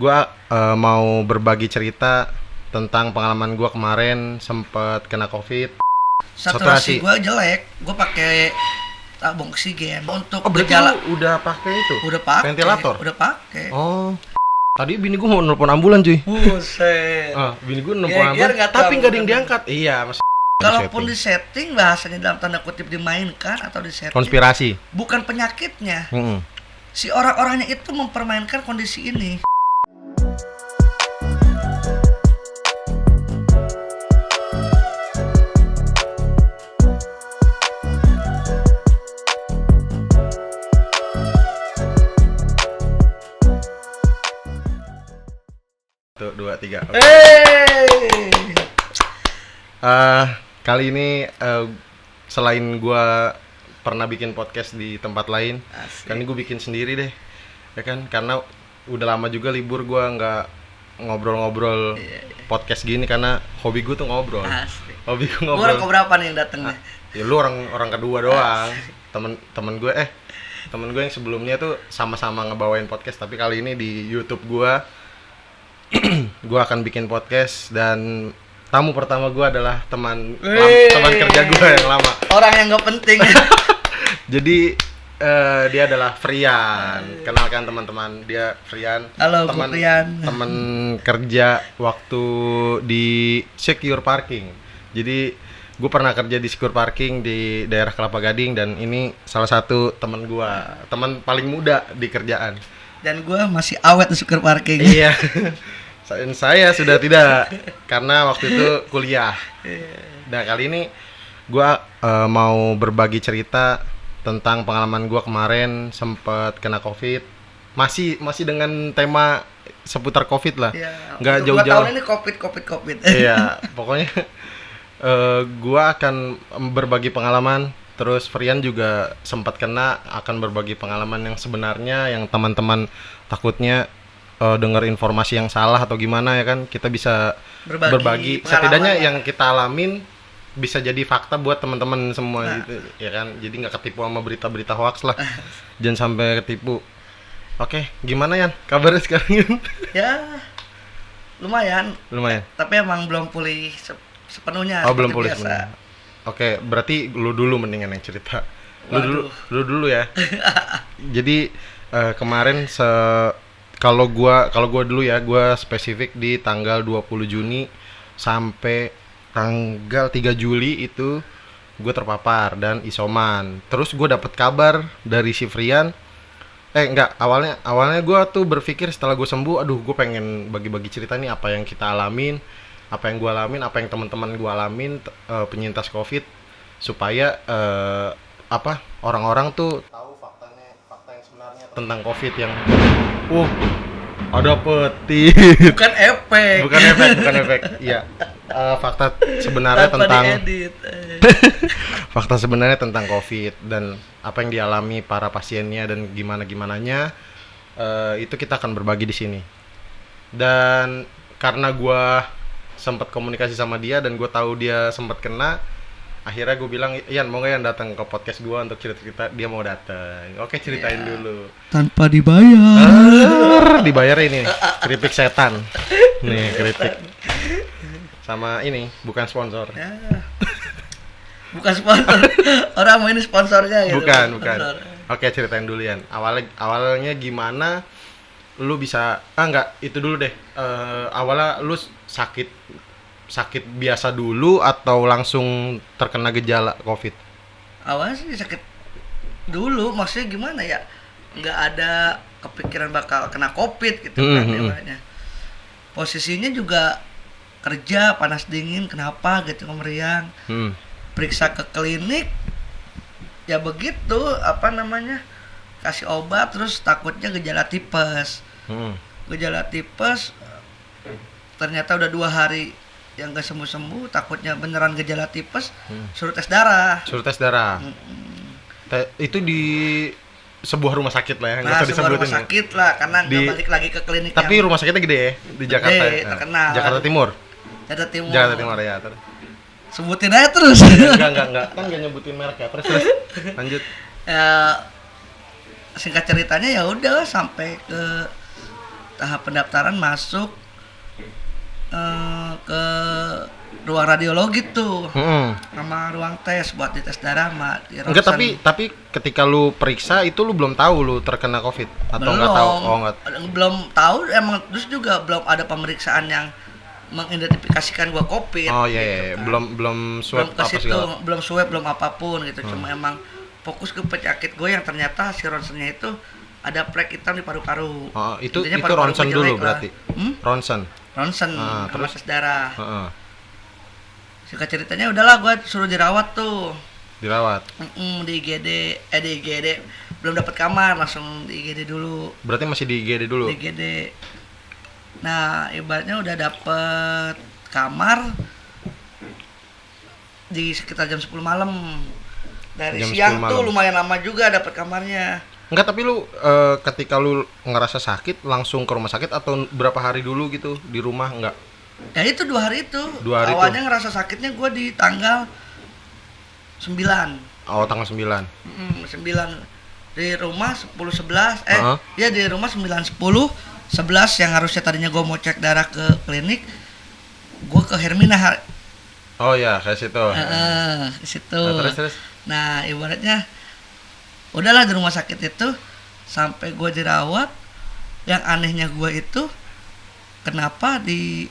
Gua mau berbagi cerita tentang pengalaman gua kemarin sempet kena COVID. Saturasi gue jelek, gue pakai tabung oksigen untuk berarti gejala. lu udah pakai itu? Udah pakai. Ventilator? Udah pakai. Oh. Tadi bini gua mau nelpon ambulan cuy. Buset. Bini gua nelpon ambulan, tapi nggak ada yang diangkat. Iya, masih. Kalaupun di setting bahasanya dalam tanda kutip dimainkan atau di setting. Konspirasi. Bukan penyakitnya. Mm-mm. Si orang-orangnya itu mempermainkan kondisi ini. Tuh, 2, 3. Hey. Kali ini selain gua pernah bikin podcast di tempat lain, kan ini gue bikin sendiri deh, ya kan? Karena udah lama juga libur gua nggak ngobrol-ngobrol podcast gini karena hobi gue tuh ngobrol. Asik. Hobi gue Lu ngobrol. orang keberapa nih yang datengnya? Ya lu orang kedua doang. Temen gue yang sebelumnya tuh sama-sama ngebawain podcast, tapi kali ini di YouTube gua gua akan bikin podcast dan tamu pertama gue adalah teman kerja gue yang lama. Orang yang nggak penting. Jadi dia adalah Frian. Kenalkan teman-teman, dia Frian. Halo, Frian. Teman kerja waktu di Secure Parking. Jadi gue pernah kerja di Secure Parking di daerah Kelapa Gading dan ini salah satu teman gue, teman paling muda di kerjaan. Dan gue masih awet di Secure Parking. Iya. Saya sudah tidak, karena waktu itu kuliah. Nah, kali ini gue mau berbagi cerita tentang pengalaman gue kemarin sempet kena COVID. Masih dengan tema seputar COVID lah, nggak jauh-jauh. Tahun ini COVID. Iya, pokoknya gue akan berbagi pengalaman. Terus Frian juga sempat kena, akan berbagi pengalaman yang sebenarnya, yang teman-teman takutnya dengar informasi yang salah atau gimana, ya kan? Kita bisa berbagi setidaknya yang kita alamin bisa jadi fakta buat teman-teman semua gitu, ya kan? Jadi nggak ketipu sama berita-berita hoax lah. Jangan sampai ketipu. Oke, gimana Yan? Kabarnya sekarang? Ya, lumayan. Tapi emang belum pulih sepenuhnya. Oh, belum pulih sepenuhnya. Oke, berarti lu dulu mendingan yang cerita. Lu dulu ya. Jadi kemarin kalau gua dulu ya, gua spesifik di tanggal 20 Juni sampai tanggal 3 Juli itu gue terpapar dan isoman. Terus gue dapet kabar dari si Frian. Awalnya gue tuh berpikir setelah gue sembuh, aduh gue pengen bagi-bagi cerita nih apa yang kita alamin, apa yang gue alamin, apa yang teman-teman gue alamin penyintas COVID, supaya orang-orang tuh tahu fakta yang sebenarnya tentang COVID yang ada petir. Bukan efek. Iya. Fakta sebenarnya fakta sebenarnya tentang COVID dan apa yang dialami para pasiennya dan gimananya, itu kita akan berbagi di sini. Dan karena gue sempat komunikasi sama dia dan gue tahu dia sempat kena, akhirnya gue bilang, Ian mau nggak Ian datang ke podcast gue untuk cerita-cerita. Dia mau datang. Oke, ceritain dulu. Tanpa dibayar. Dibayar ini keripik setan. Nih keripik. Sama ini bukan sponsor. Ya. Bukan sponsor. Orang mau ini sponsornya gitu. Bukan. Oke, ceritain dulu Ian. Awalnya gimana lu bisa itu dulu deh. Awalnya lu sakit biasa dulu atau langsung terkena gejala COVID? Awalnya sih sakit dulu, maksudnya gimana ya? Nggak ada kepikiran bakal kena COVID gitu kan awalnya. Posisinya juga kerja panas dingin, kenapa gitu meriang. Periksa ke klinik, ya begitu kasih obat, terus takutnya gejala tipes. Gejala tipes, ternyata udah 2 hari yang gak sembuh-sembuh, takutnya beneran gejala tipes, suruh tes darah. Itu di sebuah rumah sakit lah ya, nggak usah disebutin. Rumah sakit lah, karena nggak balik lagi ke klinik. Tapi rumah sakitnya gede ya, di Jakarta. Terkenal. Jakarta Timur ya. Sebutin aja terus. Enggak, kan nggak nyebutin merek ya. Terus lanjut. Singkat ceritanya ya udah sampai ke tahap pendaftaran masuk ke ruang radiologi tuh sama ruang tes buat dites darah sama di Enggak, ronsen. tapi ketika lu periksa itu lu belum tahu lu terkena COVID atau Belum, enggak tahu? Oh, enggak. belum tahu emang, terus juga belum ada pemeriksaan yang mengidentifikasikan gua COVID. Oh iya, gitu iya. kan. belum Belum swab ke apa situ, segala. belum swab, belum apapun gitu. Cuma emang fokus ke penyakit gue yang ternyata si ronsennya itu ada plek hitam di paru-paru. Oh, itu Intinya itu paru-paru ronsen gue dulu jelek lah. berarti. Ronsen. Ronsen Ah, sama terus? tes darah. Heeh. Singkat ceritanya udahlah gue suruh dirawat tuh. Dirawat. Di IGD belum dapat kamar, langsung di IGD dulu. Berarti masih di IGD dulu. Di IGD. Nah, ibaratnya udah dapet kamar di sekitar jam 10 malam. Dari Jam 10 siang tuh malam. lumayan lama juga dapat kamarnya. Enggak, tapi lu ketika lu ngerasa sakit langsung ke rumah sakit atau berapa hari dulu gitu di rumah enggak? Ya itu 2 hari itu. 2 hari Awalnya ngerasa sakitnya gue di tanggal 9. Oh, tanggal 9. 9 di rumah 10 11 ya di rumah 9 10 11 yang harusnya tadinya gue mau cek darah ke klinik, gue ke Hermina Oh ya, kayak situ. di situ. Nah, terus. Nah, ibaratnya udahlah di rumah sakit itu sampai gue dirawat. Yang anehnya gue itu kenapa di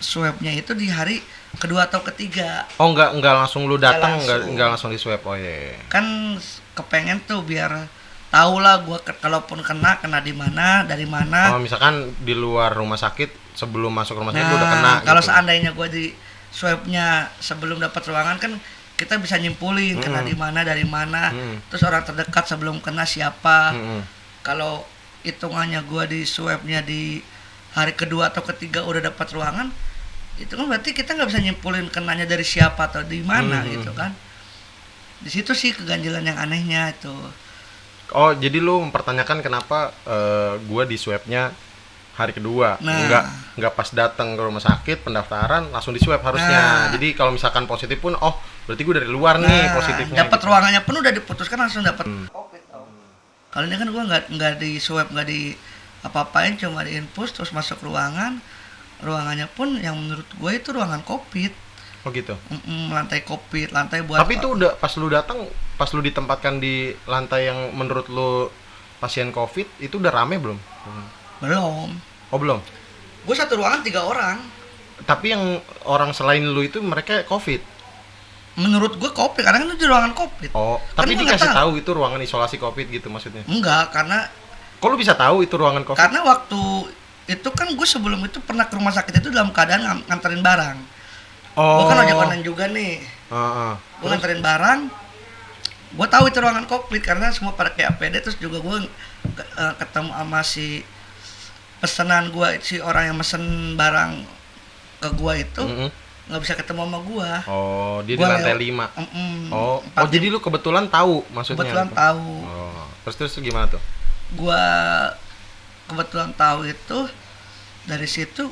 swabnya itu di hari kedua atau ketiga. Oh, enggak langsung lu datang, Nggak enggak langsung di swab. Oh iya. Kan kepengen tuh biar tahu lah gue kalaupun kena dari mana. Oh, misalkan di luar rumah sakit sebelum masuk rumah sakit lu udah kena Nah, kalau gitu. seandainya gue di swabnya sebelum dapat ruangan kan kita bisa nyimpulin kena di mana dari mana, terus orang terdekat sebelum kena siapa. Kalau hitungannya gue di swabnya di hari kedua atau ketiga udah dapat ruangan, itu kan berarti kita nggak bisa nyimpulin kenanya dari siapa atau di mana gitu kan. Di situ sih keganjilan yang anehnya itu. Oh, jadi lu mempertanyakan kenapa gua di swabnya hari kedua, Nah. enggak pas datang ke rumah sakit pendaftaran langsung di swab harusnya. Nah. Jadi kalau misalkan positif pun, oh berarti gua dari luar nih positifnya. dapat gitu. ruangannya pun udah diputuskan langsung dapat COVID. Kalau ini kan gua nggak di swab, nggak di apa-apain, cuma di infus terus masuk ruangan. Ruangannya pun yang menurut gue itu ruangan COVID. Oh gitu. Lantai COVID, lantai buat. Tapi itu udah pas lu datang, pas lu ditempatkan di lantai yang menurut lu pasien COVID itu udah rame belum? Belum. Oh belum. Gue satu ruangan 3 orang. Tapi yang orang selain lu itu mereka COVID. Menurut gue COVID, karena kan itu di ruangan COVID. Oh, Kan tapi gua nggak dikasih tahu itu ruangan isolasi COVID gitu maksudnya. Enggak, karena Kok lu bisa tahu itu ruangan COVID? karena waktu itu kan gue sebelum itu pernah ke rumah sakit itu dalam keadaan nganterin barang. Oh. Gue kan ojek online juga nih. Gue nganterin barang. Gue tahu itu ruangan COVID karena semua pada kayak APD, terus juga gue ketemu sama si pesanan gue, si orang yang mesen barang ke gue itu nggak bisa ketemu sama gue. Oh, dia di Gua lantai lewat. 5. Oh, jadi lu kebetulan tahu maksudnya. Kebetulan tahu. Oh, terus gimana tuh? Gua kebetulan tahu itu, dari situ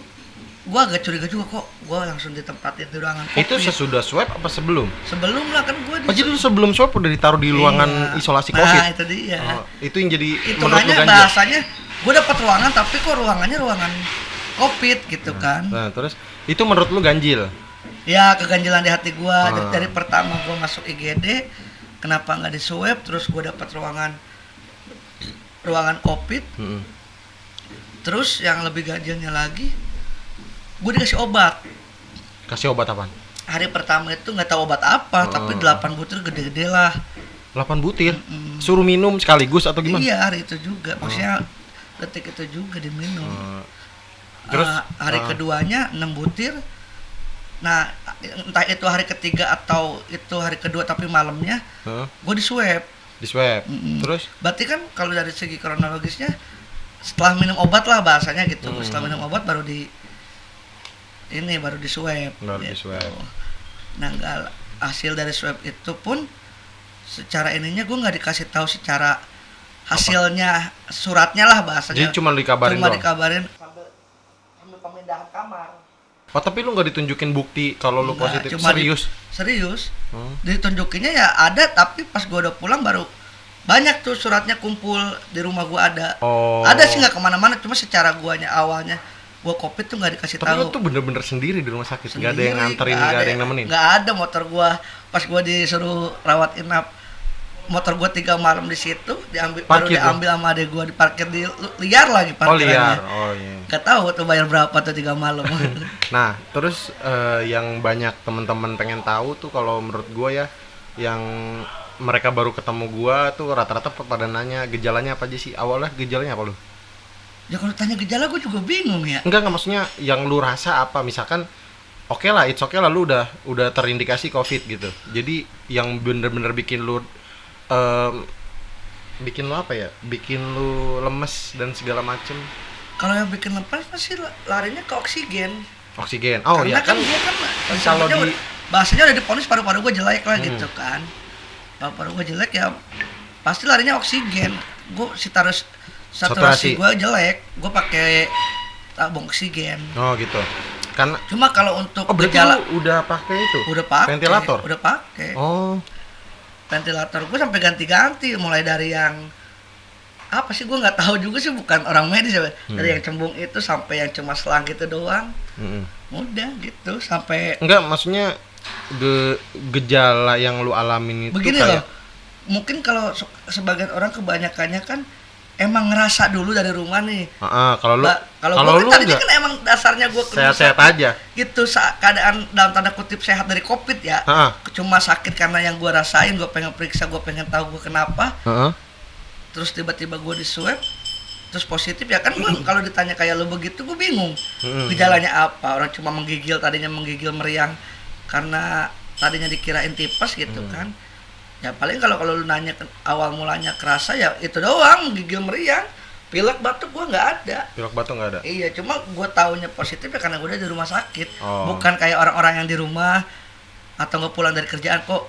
gua agak curiga juga kok gua langsung ditempatin di ruangan COVID. Itu sesudah swab apa sebelum? Sebelum lah kan gua Oh, jadi lu sebelum swab udah ditaruh di ruangan isolasi COVID? Nah, itu dia. Oh, itu yang jadi menurut lu Hitungannya ganjil? bahasanya gua dapat ruangan tapi kok ruangannya ruangan COVID gitu kan. Nah, terus itu menurut lu ganjil? Ya, keganjilan di hati gua. Dari pertama gua masuk IGD, kenapa nggak di swab, terus gua dapat ruangan COVID. Terus yang lebih ganjilnya lagi, gue dikasih obat. Kasih obat apaan? Hari pertama itu nggak tahu obat apa, tapi 8 butir gede-gede lah. 8 butir? Suruh minum sekaligus atau gimana? Iya, hari itu juga. Maksudnya detik itu juga diminum. Terus hari keduanya 6 butir. Nah, entah itu hari ketiga atau itu hari kedua tapi malamnya, gue di swab. Di swab. Terus? Berarti kan kalau dari segi kronologisnya, setelah minum obat lah bahasanya gitu. Setelah minum obat baru di swab. Baru di gitu. swab. Nah, hasil dari swab itu pun secara ininya gue nggak dikasih tahu secara hasilnya, suratnya lah bahasanya. Jadi cuma dikabarin doang? Dikabarin sambil pemindahan kamar. Oh, tapi lu nggak ditunjukin bukti kalau lu Nggak, positif? cuma Serius? Serius. Ditunjukinnya ya ada, tapi pas gue udah pulang baru banyak tuh suratnya kumpul di rumah gua ada. Oh. Ada sih nggak kemana-mana, cuma secara guanya awalnya gua COVID tuh nggak dikasih Tapi tahu. lu tuh bener-bener sendiri di rumah sakit, nggak ada yang Sendiri, nganterin, nggak ada yang nemenin. nggak ada motor gua pas gua disuruh rawat inap, motor gua 3 malam di situ baru Parkir diambil sama adek gua, diparkir di liar lagi Oh parkirannya. liar, oh iya. Gak tahu tuh bayar berapa tuh 3 malam. Nah, terus yang banyak teman-teman pengen tahu tuh kalau menurut gua ya, yang mereka baru ketemu gua tuh rata-rata pada nanya gejalanya apa aja sih? Awalnya gejalanya apa lu? Ya kalau tanya gejala gua juga bingung ya. Enggak maksudnya yang lu rasa apa? Misalkan oke lah, it's okay lah lu udah terindikasi COVID gitu. Jadi yang bener-bener bikin lu bikin lu apa ya? Bikin lu lemes dan segala macem. Kalau yang bikin lepas pasti larinya ke oksigen. Oksigen. Oh Karena iya kan dia kan kalau disebutnya di bahasanya udah diponis paru-paru gue jelek lah gitu kan. Paru-paru gue jelek ya pasti larinya oksigen. Gue saturasi gue jelek, gue pakai tabung oksigen. Oh gitu. Karena Cuma kalau untuk berarti gejala lu udah pakai itu? udah pakai Ventilator? udah pakai. Oh. Ventilator gue sampai ganti-ganti, mulai dari yang apa sih gue nggak tahu juga sih, bukan orang medis ya. Dari yang cembung itu sampai yang cuma selang gitu doang. Udah gitu sampai Enggak, maksudnya gejala yang lu alamin itu begini kayak loh. Mungkin kalau sebagian orang kebanyakannya kan emang ngerasa dulu dari rumah nih. kalau lu Kalau gue lu kan tadinya enggak kan emang dasarnya gue sehat-sehat aja. gitu, keadaan dalam tanda kutip sehat dari COVID ya. Cuma sakit karena yang gue rasain, gue pengen periksa, gue pengen tahu gue kenapa. Terus tiba-tiba gue di swab terus positif ya kan. Gue kalau ditanya kayak lo begitu gue bingung gejalanya apa. Orang cuma tadinya menggigil meriang karena tadinya dikirain tipes gitu kan. Ya paling kalau lu nanya awal mulanya kerasa ya itu doang, menggigil meriang. Pilek batuk gue nggak ada. Pilek batuk nggak ada. Iya, cuma gue taunya positif ya karena gue udah di rumah sakit. Oh. Bukan kayak orang-orang yang di rumah atau nggak pulang dari kerjaan kok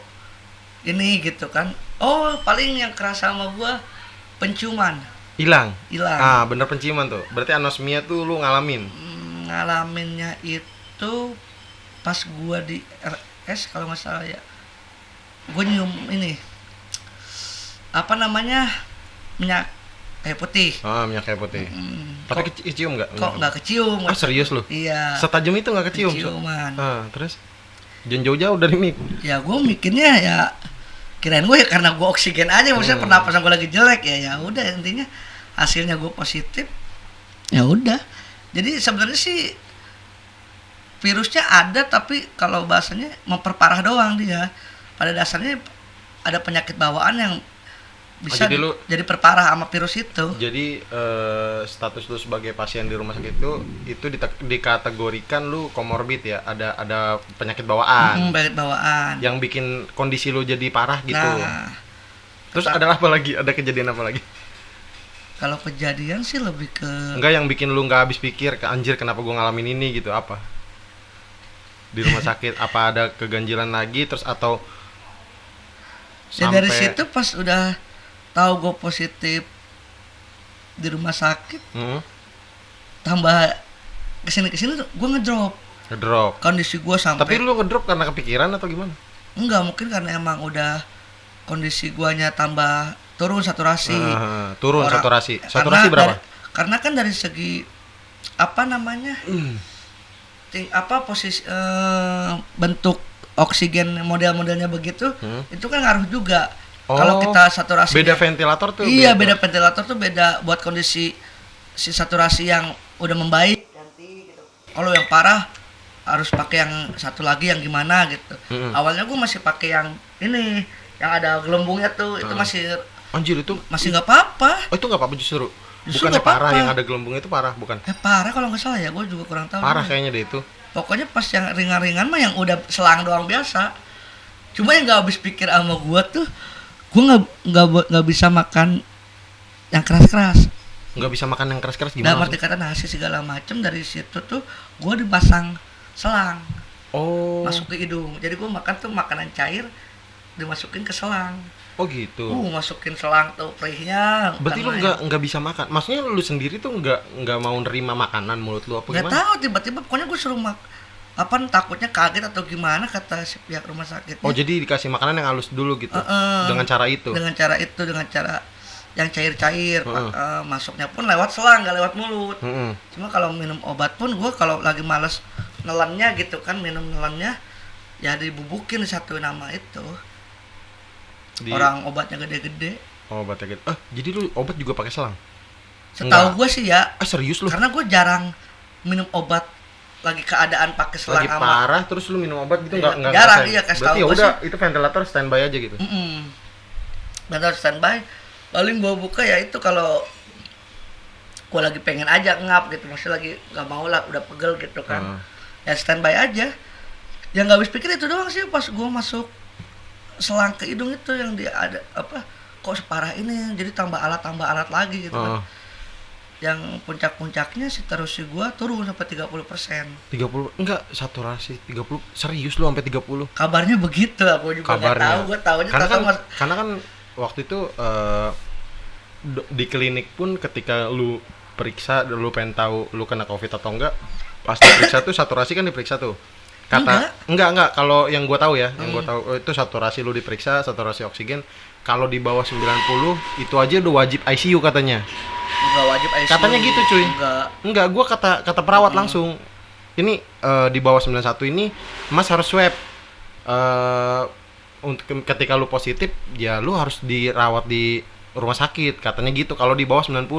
ini gitu kan. Oh, paling yang kerasa sama gue penciuman. Hilang. Hilang. Bener penciuman tuh. Berarti anosmia tuh lu ngalamin. Ngalaminnya itu pas gue di RS kalau nggak salah ya. Gue nyium ini apa namanya, minyak kayu putih. Minyak kayu putih. Tapi kecium nggak? Kok nggak kecium? Serius lu? Iya. Setajam itu nggak kecium? Keciuman. Terus? Jangan jauh-jauh dari mic. Ya gue mikirnya ya kirain gue ya karena gue oksigen aja, maksudnya pernapasan gue lagi jelek ya udah, intinya hasilnya gue positif. Ya udah. Jadi sebenarnya sih virusnya ada, tapi kalau bahasanya memperparah doang dia. Pada dasarnya ada penyakit bawaan yang bisa jadi perparah sama virus itu. Jadi status lu sebagai pasien di rumah sakit itu dikategorikan lu komorbid ya, ada penyakit bawaan. Penyakit bawaan. Yang bikin kondisi lu jadi parah gitu. Nah, terus ada apa lagi? Ada kejadian apa lagi? Kalau kejadian sih lebih ke enggak yang bikin lu nggak habis pikir, anjir kenapa gua ngalamin ini gitu, apa? Di rumah sakit apa ada keganjilan lagi terus atau ya dari situ pas udah tahu gue positif di rumah sakit, tambah kesini gue ngedrop kondisi gue sampai. Tapi lu ngedrop karena kepikiran atau gimana? Enggak, mungkin karena emang udah kondisi guanya tambah turun saturasi. Saturasi berapa? Karena kan dari segi apa namanya posisi bentuk oksigen model-modelnya begitu, itu kan ngaruh juga. Kalau kita saturasi beda ventilator tuh. Iya, beda ventilator tuh beda buat kondisi si saturasi yang udah membaik ganti gitu. Kalau yang parah harus pakai yang satu lagi yang gimana gitu. Awalnya gue masih pakai yang ini, yang ada gelembungnya tuh, itu masih anjir itu masih nggak apa-apa. Oh, itu nggak apa-apa justru. Bukannya parah yang ada gelembungnya itu parah, bukan? Parah kalau nggak salah ya, gue juga kurang tahu. Parah kayaknya deh itu. Pokoknya pas yang ringan-ringan mah yang udah selang doang biasa. Cuma yang nggak habis pikir sama gue tuh, gue nggak bisa makan yang keras-keras. Nggak bisa makan yang keras-keras gimana? Dalam arti kata nasi segala macem, dari situ tuh gue dipasang selang. Masuk ke hidung. Jadi gue makan tuh makanan cair dimasukin ke selang. Oh gitu. Masukin selang tuh perihnya. Berarti lu nggak bisa makan. Maksudnya lu sendiri tuh nggak mau nerima makanan mulut lu apa gimana? Nggak tahu, tiba-tiba pokoknya gue suruh apa takutnya kaget atau gimana kata si pihak rumah sakit. Oh, jadi dikasih makanan yang halus dulu gitu. Dengan cara itu. Dengan cara yang cair-cair. Masuknya pun lewat selang, nggak lewat mulut. Cuma kalau minum obat pun gue kalau lagi males nelannya gitu kan, minum nelannya ya dibubukin satu nama itu. Orang obatnya gede-gede. Oh, obatnya gede. Jadi lu obat juga pakai selang? Setahu gue sih ya. Serius lu? Karena gue jarang minum obat lagi keadaan pakai selang lagi parah terus lu minum obat gitu nggak jarang. Iya, kasih tahu berarti ya udah itu ventilator standby aja gitu. Ventilator standby paling gua buka ya itu kalau gua lagi pengen aja ngap gitu, maksudnya lagi nggak mau lah udah pegel gitu kan. Ya standby aja. Yang nggak habis pikir itu doang sih pas gua masuk selang ke hidung itu yang dia ada apa kok separah ini, jadi tambah alat lagi gitu kan. Yang puncak-puncaknya saturasi gua turun sampai 30%. 30? Enggak, saturasi 30. Serius lu sampai 30? Kabarnya begitu, aku juga enggak tahu. Gua taunya karena kan waktu itu di klinik pun ketika lu periksa, lu pengen tahu lu kena Covid atau enggak, pasti periksa tuh saturasi kan diperiksa tuh. Enggak, kalau yang gua tahu ya, yang gua tahu itu saturasi lu diperiksa, saturasi oksigen kalau di bawah 90 itu aja udah wajib ICU katanya. Enggak wajib ICU. Katanya gitu cuy. Enggak, gua kata perawat langsung. Ini di bawah 91 ini Mas harus swab. Untuk ketika lu positif ya lu harus dirawat di rumah sakit katanya gitu kalau di bawah 90.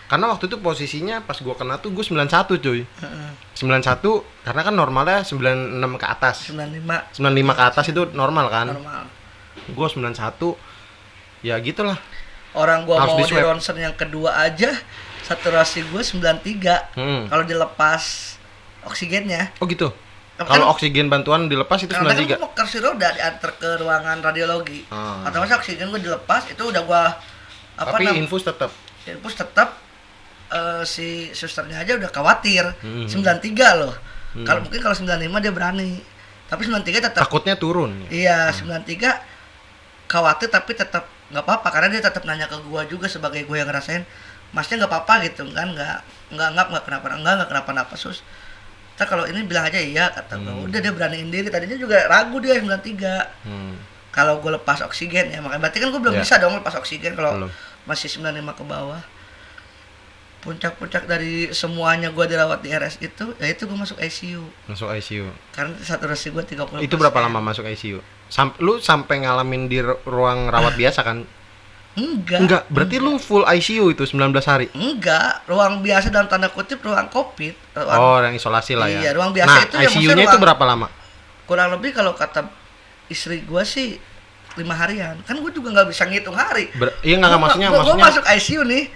Karena waktu itu posisinya pas gua kena tuh gua 91 cuy. 91 karena kan normalnya 96 ke atas. 95 ke atas itu normal kan? Normal. Gua 91 ya gitulah. Orang gua mau di ronsen yang kedua aja saturasi gua 93. Kalau dilepas oksigennya. Oh gitu. Kalau oksigen bantuan dilepas itu 93. Karena kan gua mau kursi roda diantar ke ruangan radiologi. Atau masa oksigen gua dilepas itu udah gua tapi infus tetap si susternya aja udah khawatir. 93 loh. Kalau mungkin kalau 95 dia berani. Tapi 93 tetap takutnya turun. Iya, 93 khawatir tapi tetap nggak apa-apa karena dia tetap nanya ke gua juga sebagai gua yang ngerasain, masnya nggak apa-apa gitu kan, nggak kenapa-napa sus. Ntar kalau ini bilang aja iya kata gua, udah dia beraniin diri. Tadinya juga ragu dia 93. Kalau gua lepas oksigen ya, makanya berarti kan gua belum bisa dong lepas oksigen kalau masih 95 ke bawah. Puncak-puncak dari semuanya gua dirawat di RS itu, ya itu gua masuk ICU. Karena saturasi gua 30%. Itu berapa lama masuk ICU? Lu sampai ngalamin di ruang rawat biasa kan? Enggak, berarti lu full ICU itu 19 hari? Enggak, ruang biasa dalam tanda kutip ruang COVID. Yang isolasi lah ya. Iya, ruang biasa itu ICU-nya itu berapa lama? Kurang lebih kalau kata istri gua sih 5 harian. Kan gua juga nggak bisa ngitung hari. Iya nggak maksudnya. Gua masuk ICU nih,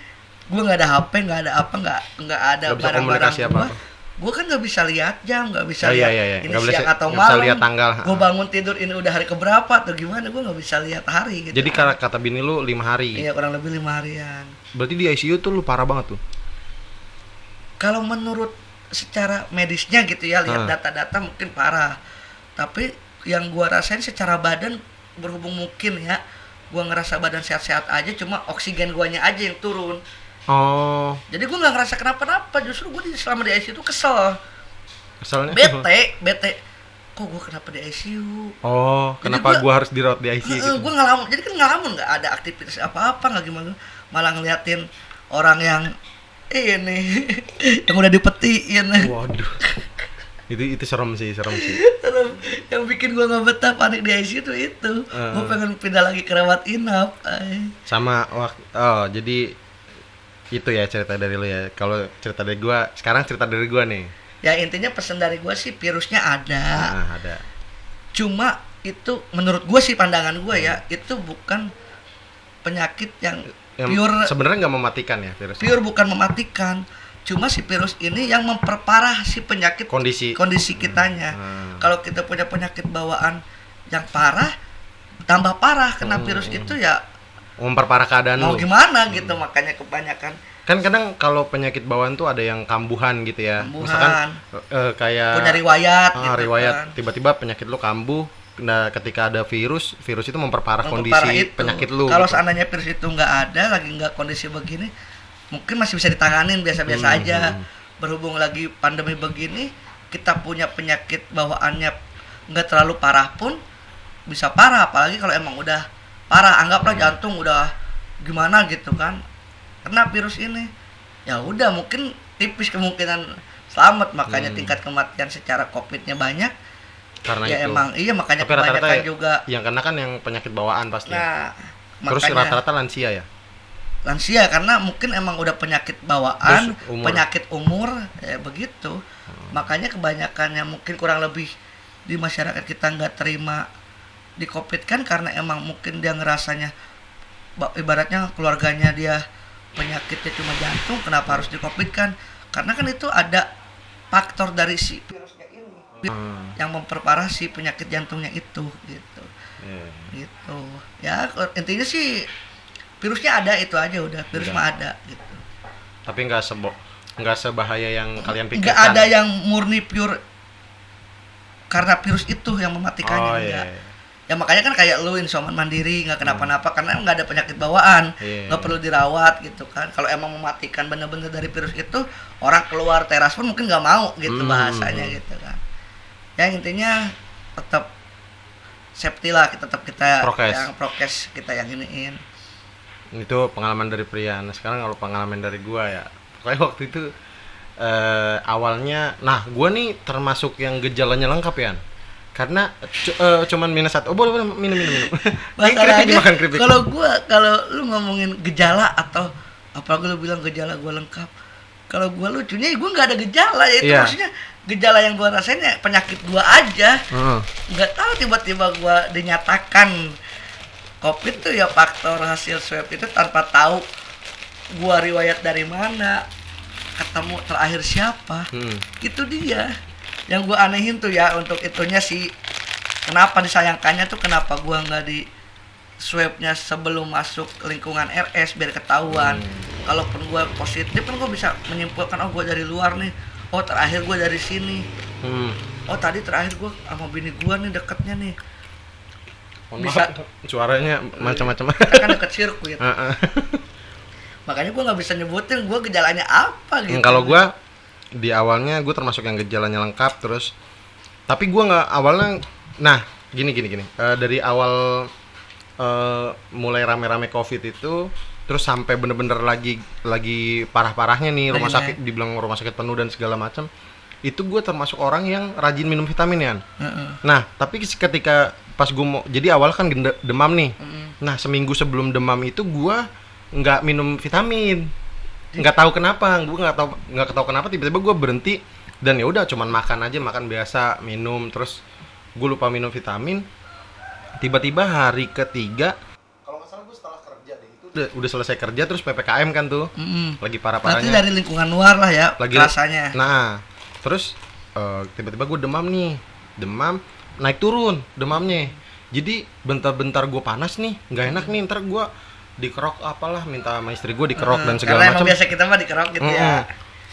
gua nggak ada HP, nggak ada apa, nggak ada barang-barang gua. Gue kan nggak bisa lihat jam, nggak bisa lihat ini siang atau malam. Bisa lihat tanggal. Gue bangun tidur ini udah hari keberapa atau gimana, gue nggak bisa lihat hari. Gitu. Jadi kata bini lu 5 hari. Iya kurang lebih 5 harian. Berarti di ICU tuh lu parah banget tuh. Kalau menurut secara medisnya gitu ya, lihat data-data mungkin parah. Tapi yang gue rasain secara badan berhubung mungkin ya, gue ngerasa badan sehat-sehat aja, cuma oksigen guanya aja yang turun. Jadi gue nggak ngerasa kenapa-napa, justru gue selama di ICU tuh kesel. Keselnya? Bete. Kok gue kenapa di ICU? Kenapa gue harus dirawat di ICU? Gitu? Gue ngelamun, jadi kan ngelamun nggak ada aktivitas apa-apa, nggak gimana, malah ngeliatin orang yang ini yang udah dipetiin. Waduh. itu serem sih. Serem. Yang bikin gue nggak betah panik di ICU itu. Gue pengen pindah lagi ke rawat inap. Sama jadi itu ya cerita dari lu ya. Kalau cerita dari gua, sekarang cerita dari gua nih. Ya intinya pesan dari gua sih virusnya ada. Ada. Cuma itu menurut gua sih pandangan gua ya, itu bukan penyakit yang pure. Sebenarnya nggak mematikan ya virus. Pure bukan mematikan. Cuma si virus ini yang memperparah si penyakit kondisi kitanya. Kalau kita punya penyakit bawaan yang parah, tambah parah kena virus itu ya memperparah keadaan lu. Mau gimana gitu, makanya kebanyakan. Kan kadang kalau penyakit bawaan tuh ada yang kambuhan gitu ya. Misalkan kayak punya riwayat gitu riwayat kan. Tiba-tiba penyakit lu kambuh. Nah, ketika ada virus itu memperparah kondisi itu. Penyakit lu. Kalau seandainya virus itu nggak ada, lagi nggak kondisi begini, mungkin masih bisa ditanganin biasa-biasa aja. Berhubung lagi pandemi begini, kita punya penyakit bawaannya nggak terlalu parah pun bisa parah, apalagi kalau emang udah parah, anggaplah jantung udah gimana gitu kan, kena virus ini, ya udah mungkin tipis kemungkinan selamat, makanya tingkat kematian secara COVID-nya banyak. Karena Ya itu. emang iya, makanya Tapi rata-rata kebanyakan juga. yang kena kan yang penyakit bawaan pasti. Nah, Terus makanya rata-rata lansia ya. lansia karena mungkin emang udah penyakit bawaan, Terus umur. penyakit umur, ya begitu. Makanya kebanyakannya mungkin kurang lebih di masyarakat kita nggak terima di COVID kan karena emang mungkin dia ngerasanya ibaratnya keluarganya dia penyakitnya cuma jantung, kenapa harus di COVID kan? Karena kan itu ada faktor dari si virusnya ini yang memperparah si penyakit jantungnya itu gitu. Iya. Gitu. Ya intinya sih virusnya ada, itu aja udah, virus Udah. mah ada gitu. Tapi nggak sebahaya yang kalian pikirkan. Nggak ada yang murni pure karena virus itu yang mematikannya, Oh enggak. iya. Ya makanya kan kayak lu isoman mandiri nggak kenapa-napa karena nggak ada penyakit bawaan, Iya. nggak perlu dirawat gitu kan. Kalau emang mematikan bener-bener dari virus itu, orang keluar teras pun mungkin nggak mau gitu bahasanya gitu kan. Ya intinya tetap safety lah, tetap kita Prokes. yang prokes kita yang iniin. Itu pengalaman dari Prian. Nah, sekarang kalau pengalaman dari gua ya, pokoknya waktu itu awalnya, nah gua nih termasuk yang gejalanya lengkap ya, karena cuman minus 1. Oh boleh minum. Ini keripik dimakan keripik. Kalau lu ngomongin gejala atau apalagi lu bilang gejala gua lengkap. Kalau gua lucunya gua nggak ada gejala, ya itu Iya. maksudnya gejala yang gua rasain ya penyakit gua aja. Heeh. Nggak tahu tiba-tiba gua dinyatakan COVID tuh ya faktor hasil swab itu tanpa tahu gua riwayat dari mana, ketemu terakhir siapa. Itu dia yang gua anehin tuh ya, untuk itunya sih kenapa disayangkannya tuh kenapa gua nggak di swabnya sebelum masuk lingkungan RS biar ketahuan. Kalaupun gua positif kan gua bisa menyimpulkan, oh gua dari luar nih, oh terakhir gua dari sini, oh tadi terakhir gua sama bini gua nih deketnya nih. Bisa. Suaranya macam-macam. Kita kan deket sirkuit, Heeh. makanya gua nggak bisa nyebutin gua gejalanya apa gitu. Kalau gua di awalnya gue termasuk yang gejalanya lengkap, terus tapi gua nggak awalnya, nah gini dari awal mulai rame-rame COVID itu, terus sampai bener-bener lagi parah-parahnya nih, rumah Iya. sakit dibilang rumah sakit penuh dan segala macam, itu gue termasuk orang yang rajin minum vitamin ya. Heeh. Nah tapi ketika pas gue mau, jadi awal kan demam nih, nah seminggu sebelum demam itu gue nggak minum vitamin, nggak tahu kenapa, gue nggak tahu kenapa tiba-tiba gue berhenti, dan ya udah cuman makan biasa, minum, terus gue lupa minum vitamin. Tiba-tiba hari ketiga, kalau nggak salah gue setelah kerja deh, itu udah selesai kerja, terus PPKM kan tuh, lagi Berarti parah-parahnya, dari lingkungan luar lah ya lagi rasanya. Nah terus tiba-tiba gue demam, naik turun demamnya, jadi bentar-bentar gue panas nih, nggak enak nih, ntar gue dikerok apalah, minta sama istri gue dikerok dan segala Karena emang macam. biasa kita mah dikerok gitu ya.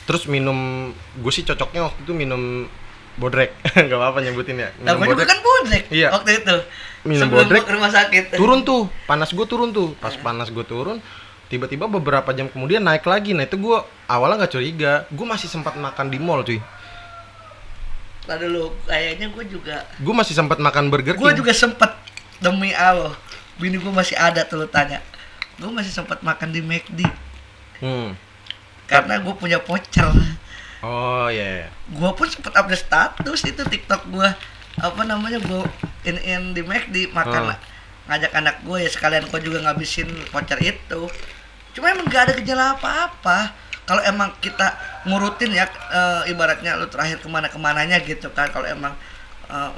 Terus minum, gue sih cocoknya waktu itu minum bodrek. Nggak apa-apa nyebutin ya, Nah, gue juga kan bodrek Iya. waktu itu. Minum sebelum bodrek, gua ke rumah sakit. turun tuh, panas gue turun tuh. Pas panas gue turun, tiba-tiba beberapa jam kemudian naik lagi. Nah itu gue awalnya nggak curiga, gue masih sempat makan di mall cuy. Nah dulu kayaknya gue juga. Gue masih sempat makan Burger King. Gue juga sempet, demi Allah. Bini gue masih ada tuh, lu tanya. Gue masih sempat makan di McD. Karena gue punya voucher. Oh iya. Gue pun sempat update status itu TikTok gue. Apa namanya, gue in di McD makan, ngajak anak gue ya sekalian gue juga ngabisin voucher itu. Cuma emang gak ada gejala apa-apa. Kalau emang kita ngurutin ya, ibaratnya lu terakhir kemananya gitu kan. Kalau emang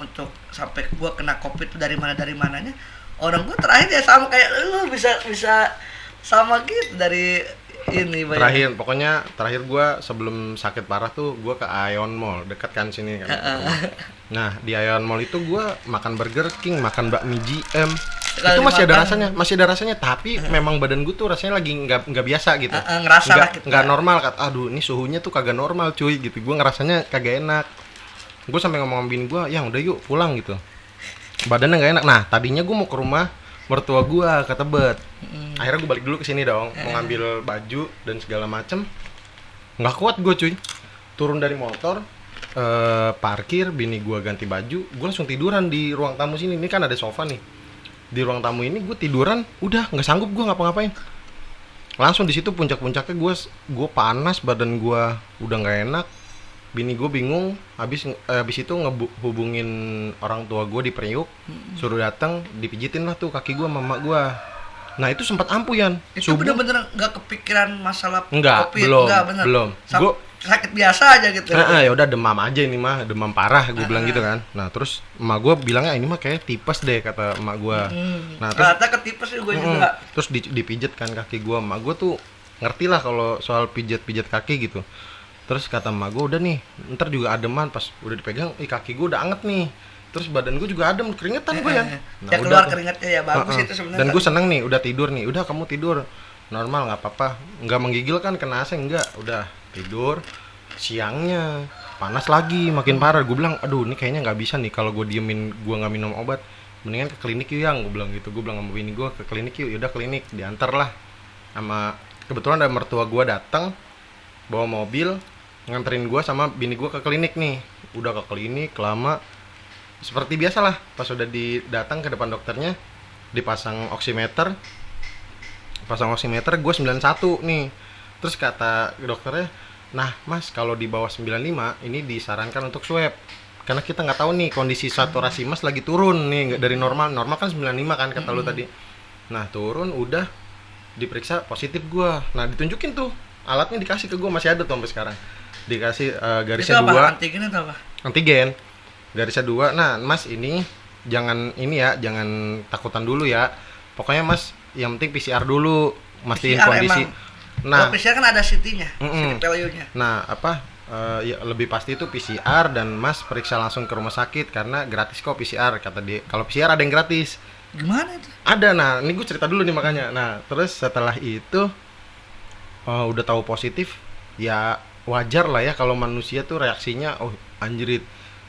untuk sampai gue kena COVID itu dari mananya, orang gue terakhir ya sama kayak lu, bisa sama gitu dari ini banyak. Terakhir gue sebelum sakit parah tuh gue ke Aeon Mall, dekat kan sini kan. Nah di Aeon Mall itu gue makan Burger King, makan bakmi GM. Sekali itu masih dimakan. ada rasanya, tapi memang badan gue tuh rasanya lagi nggak biasa gitu. Ngerasa lah gitu. Nggak normal, aduh ini suhunya tuh kagak normal cuy gitu. Gue ngerasanya kagak enak. Gue sampai ngomong sama bini gue, ya udah yuk pulang gitu. Badannya nggak enak. Nah tadinya gue mau ke rumah mertua gue ke Tebet. Akhirnya gue balik dulu ke sini dong, mau ngambil baju dan segala macem. Nggak kuat gue cuy. Turun dari motor, parkir, bini gua ganti baju, gua langsung tiduran di ruang tamu sini. Ini kan ada sofa nih. Di ruang tamu ini gue tiduran, udah nggak sanggup gue ngapa-ngapain. Langsung di situ puncak-puncaknya gue panas, badan gue udah nggak enak. Bini gue bingung, habis itu hubungin orang tua gue di Priuk, suruh datang dipijitin lah tuh kaki gue sama emak gue. Nah itu sempat ampuh Yan. Itu bener-bener nggak kepikiran masalah Enggak, COVID? belum, Enggak, bener. belum. Gue sakit biasa aja gitu. Ya udah demam aja ini mah, demam parah gue bilang gitu kan. Nah terus emak gue bilangnya ini mah kayak tipes deh kata emak gue. Nah terus ternyata ketipes gue juga. Terus dipijet kan kaki gue, emak gue tuh ngerti lah kalau soal pijet kaki gitu. Terus kata emak gue udah nih, ntar juga ademan pas udah dipegang, kaki gue udah anget nih. Terus badan gue juga adem, keringetan gue ya. Nah, ya keluar keringetnya ya bagus itu sebenarnya. Dan gue seneng nih, udah tidur nih, udah kamu tidur normal nggak apa-apa, nggak menggigil kan kena AC enggak, udah tidur. Siangnya panas lagi, makin parah. Gue bilang, aduh ini kayaknya nggak bisa nih kalau gue diemin, gue nggak minum obat. Mendingan ke klinik yuk yang, gue bilang gitu. Gue bilang sama bini gue ke klinik yuk, yaudah klinik, diantar lah. Sama kebetulan ada mertua gue datang bawa mobil nganterin gue sama bini gue ke klinik nih. Udah ke klinik lama. Seperti biasa lah, pas udah datang ke depan dokternya, dipasang oximeter, gue 91 nih. Terus kata dokternya, nah mas kalau di bawah 95 ini disarankan untuk swab, karena kita nggak tahu nih kondisi saturasi mas lagi turun nih dari normal kan 95 kan kata lu tadi. Nah turun, udah diperiksa positif gue. Nah ditunjukin tuh alatnya, dikasih ke gue, masih ada tuh sampai sekarang, dikasih garisnya 2. Antigen atau apa? Antigen garisnya 2. Nah mas ini jangan takutan dulu ya, pokoknya mas yang penting PCR dulu, mastiin PCR kondisi emang. Nah PCR kan ada CT-nya, CT value-nya. Nah ya lebih pasti itu PCR, dan mas periksa langsung ke rumah sakit karena gratis kok PCR kata dia. Kalau PCR ada yang gratis. Gimana itu? Ada. Nah ini gue cerita dulu nih makanya. Nah terus setelah itu udah tahu positif, ya wajar lah ya kalau manusia tuh reaksinya, oh anjrit,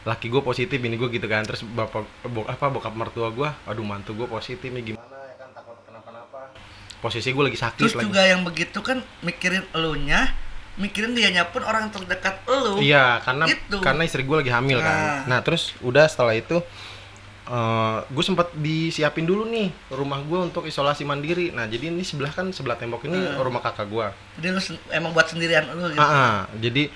laki gue positif, ini gue gitu kan. Terus bokap mertua gue, aduh mantu gue positif nih, gimana ya kan, takut kenapa-napa. Posisi gue lagi sakit. Terus juga yang begitu kan mikirin elunya, mikirin dianya pun orang terdekat elu. Iya, gitu. Karena istri gue lagi hamil kan. Nah terus udah setelah itu gue sempat disiapin dulu nih rumah gue untuk isolasi mandiri. Nah jadi ini sebelah tembok ini rumah kakak gue. Jadi lu emang buat sendirian lu gitu? Jadi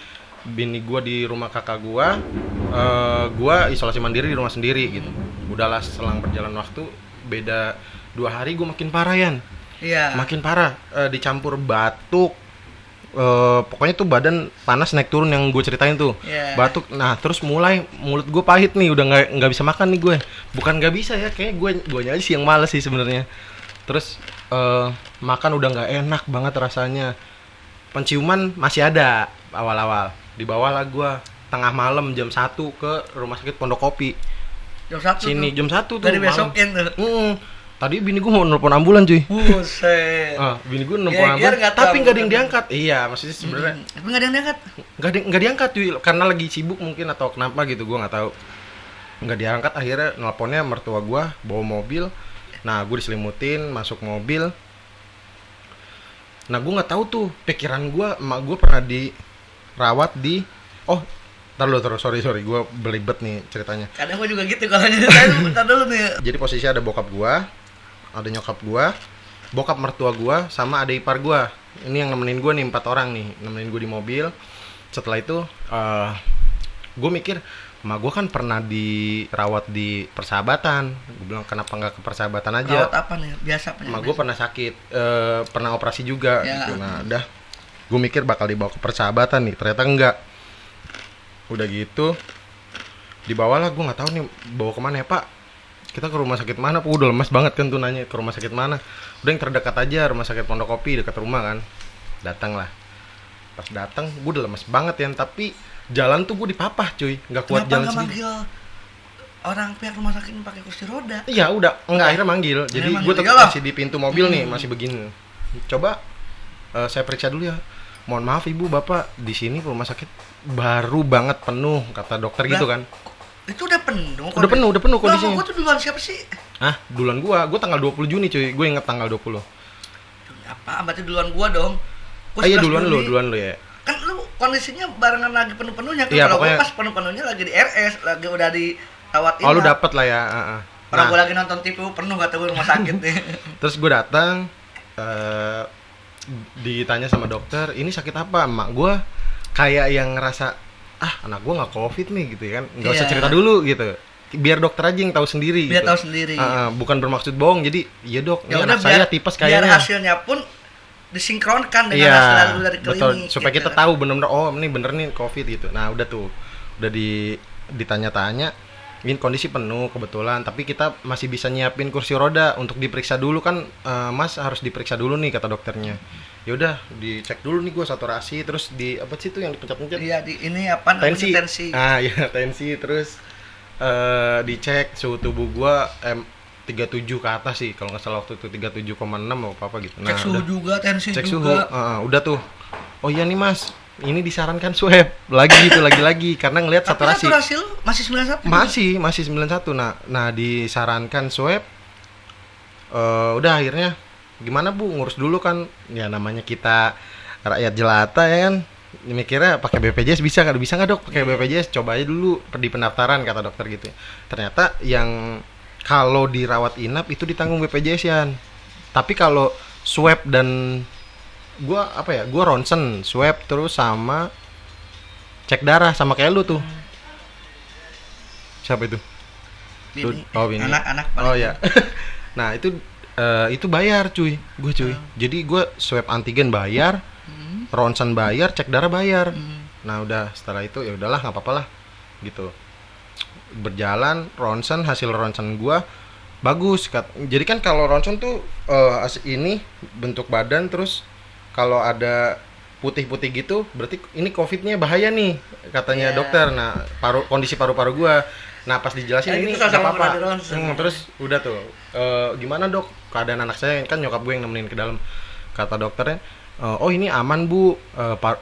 bini gue di rumah kakak gue isolasi mandiri di rumah sendiri gitu. Udahlah, selang berjalan waktu, beda 2 hari gue makin parah Yan. Iya. Makin parah, dicampur batuk, pokoknya tuh badan panas naik turun yang gue ceritain tuh. Batuk. Nah terus mulai mulut gue pahit nih, udah nggak bisa makan nih gue. Bukan nggak bisa ya, kayak gue aja sih yang males sih sebenarnya. Terus makan udah nggak enak banget rasanya. Penciuman masih ada awal-awal. Dibawalah gue tengah malam jam 1 ke rumah sakit Pondok Kopi. Jam 1 sini tuh. Jam 1 tuh. Dari besokin tuh. Tadi bini gue mau nelpon ambulan cuy. Buset. Bini gue nelpon ambulan, tapi nggak ada yang diangkat. Iya, maksudnya sebenarnya. Tapi nggak ada yang diangkat. Nggak diangkat cuy, karena lagi sibuk mungkin atau kenapa gitu, gue nggak tahu. Nggak diangkat, akhirnya nelponnya mertua gue bawa mobil. Nah gue diselimutin masuk mobil. Nah gue nggak tahu tuh, pikiran gue, emak gue pernah dirawat di sorry gue belibet nih ceritanya. Kadang gue juga gitu kalau nyeritain. Bentar dulu nih. Jadi posisi ada bokap gue, ada nyokap gue, bokap mertua gue, sama ada ipar gue. Ini yang nemenin gue nih, 4 orang nih, nemenin gue di mobil. Setelah itu gue mikir, emak gue kan pernah dirawat di Persahabatan. Gue bilang kenapa nggak ke Persahabatan aja. Rawat apa nih? Biasa penyakit. Emak gue pernah sakit, pernah operasi juga gitu. Nah udah, gue mikir bakal dibawa ke Persahabatan nih, ternyata enggak. Udah gitu dibawalah, gue nggak tahu nih bawa kemana ya pak, kita ke rumah sakit mana? Udah lemas banget kan tuh nanya ke rumah sakit mana. Udah yang terdekat aja, rumah sakit Pondok Kopi dekat rumah kan. Datang lah, pas datang gue udah lemas banget ya, tapi jalan tuh gue dipapah cuy, nggak kuat. Kenapa jalan nggak sendiri. Manggil orang pihak rumah sakit pakai kursi roda? Iya udah, enggak, akhirnya manggil. Jadi gue tetap masih di pintu mobil nih, masih begini. Coba saya periksa dulu ya. Mohon maaf ibu bapak, di sini rumah sakit baru banget penuh kata dokter gitu kan. Itu udah penuh. Udah penuh kondisinya. Gua tuh duluan siapa sih? Duluan gua tanggal 20 Juni cuy. Gue inget tanggal 20. Apa? Berarti duluan gua dong. Iya duluan lu ya. Kan lu kondisinya barengan lagi penuh-penuhnya kan. Iya, Kalau pokoknya- gua pas penuh-penuhnya lagi di RS, lagi udah di rawat Oh, lu inap. dapet lah ya. Orang Nah, gua lagi nonton TV penuh kata gua rumah sakit nih. terus gue datang, ditanya sama dokter, ini sakit apa? Emak gue kayak yang ngerasa, anak gue nggak covid nih gitu ya kan, nggak usah Iya. cerita dulu gitu. Biar dokter aja yang tahu sendiri. Biar gitu. tahu sendiri. Bukan bermaksud bohong. Jadi, iya dok, ini Ya udah anak saya tipes biar kayaknya. hasilnya pun disinkronkan dengan Iya, hasil lalu dari betul. klinik. Supaya gitu kita kan. tahu bener-bener, oh ini bener nih covid gitu. Nah udah tuh, udah ditanya-tanya. Ini kondisi penuh kebetulan, tapi kita masih bisa nyiapin kursi roda untuk diperiksa dulu kan, Mas harus diperiksa dulu nih kata dokternya. Ya udah, dicek dulu nih gue saturasi, terus di apa sih tuh yang dipencet-pencet? Iya, ini apa namanya Tensi. tensi. Ya tensi, terus dicek suhu tubuh gua 37 ke atas sih kalau nggak salah waktu itu 37,6 atau apa gitu. Cek suhu udah. juga, tensi Cek juga. suhu, udah tuh. Oh iya nih mas, ini disarankan swab lagi gitu lagi karena ngelihat Tapi saturasi. saturasi lu masih 91. Masih 91. Nah disarankan swab. Udah akhirnya gimana Bu, ngurus dulu kan. Ya namanya kita rakyat jelata ya kan. Mikirnya pakai BPJS bisa nggak dok pakai BPJS, coba aja dulu di pendaftaran kata dokter gitu. Ternyata yang kalau dirawat inap itu ditanggung BPJS Yan. Tapi kalau swab dan gua ronsen, swab terus sama cek darah sama kayak lu tuh. Siapa itu? Bini. Bini. Anak-anak Oh paling. ya. Nah, itu bayar cuy. Jadi gue swab antigen bayar, ronsen bayar, cek darah bayar. Nah, udah setelah itu ya udahlah nggak apa-apa lah gitu. Berjalan ronsen, hasil ronsen gue bagus. Jadi kan kalau ronsen tuh ini bentuk badan, terus kalau ada putih-putih gitu berarti ini covidnya bahaya nih katanya Yeah. dokter. Nah, kondisi paru-paru gue. Nah, pas dijelasin Ya, ini gitu, nggak sama-sama apa-apa. pernah di ronsen. Terus udah tuh, gimana dok keadaan anak saya, kan nyokap gue yang nemenin ke dalam. Kata dokternya, oh ini aman Bu,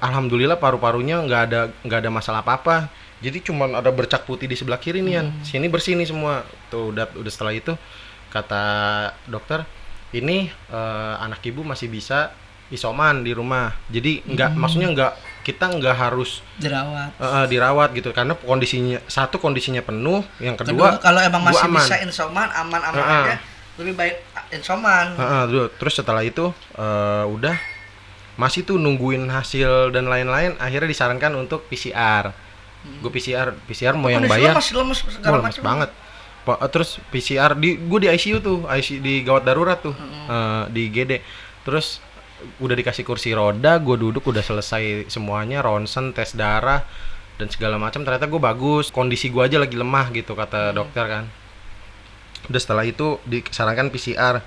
alhamdulillah paru-parunya nggak ada masalah apa-apa. Jadi cuman ada bercak putih di sebelah kiri nih Yan, sini bersih nih semua. Tuh udah setelah itu kata dokter, ini anak ibu masih bisa isoman di rumah. Jadi maksudnya kita nggak harus Dirawat. dirawat gitu karena kondisinya penuh, yang kedua kalau emang gua masih aman. bisa insoman aman aja, lebih baik insoman. Terus setelah itu udah masih tuh nungguin hasil dan lain-lain, akhirnya disarankan untuk PCR. Gue PCR mau yang Kondisi lu bayar masih lemes segala lemes macam. banget. Terus PCR gue di ICU tuh, di gawat darurat tuh, di GD. Terus udah dikasih kursi roda, gue duduk udah selesai semuanya, ronsen, tes darah dan segala macam. Ternyata gue bagus, kondisi gue aja lagi lemah gitu kata dokter kan. Udah setelah itu disarankan PCR.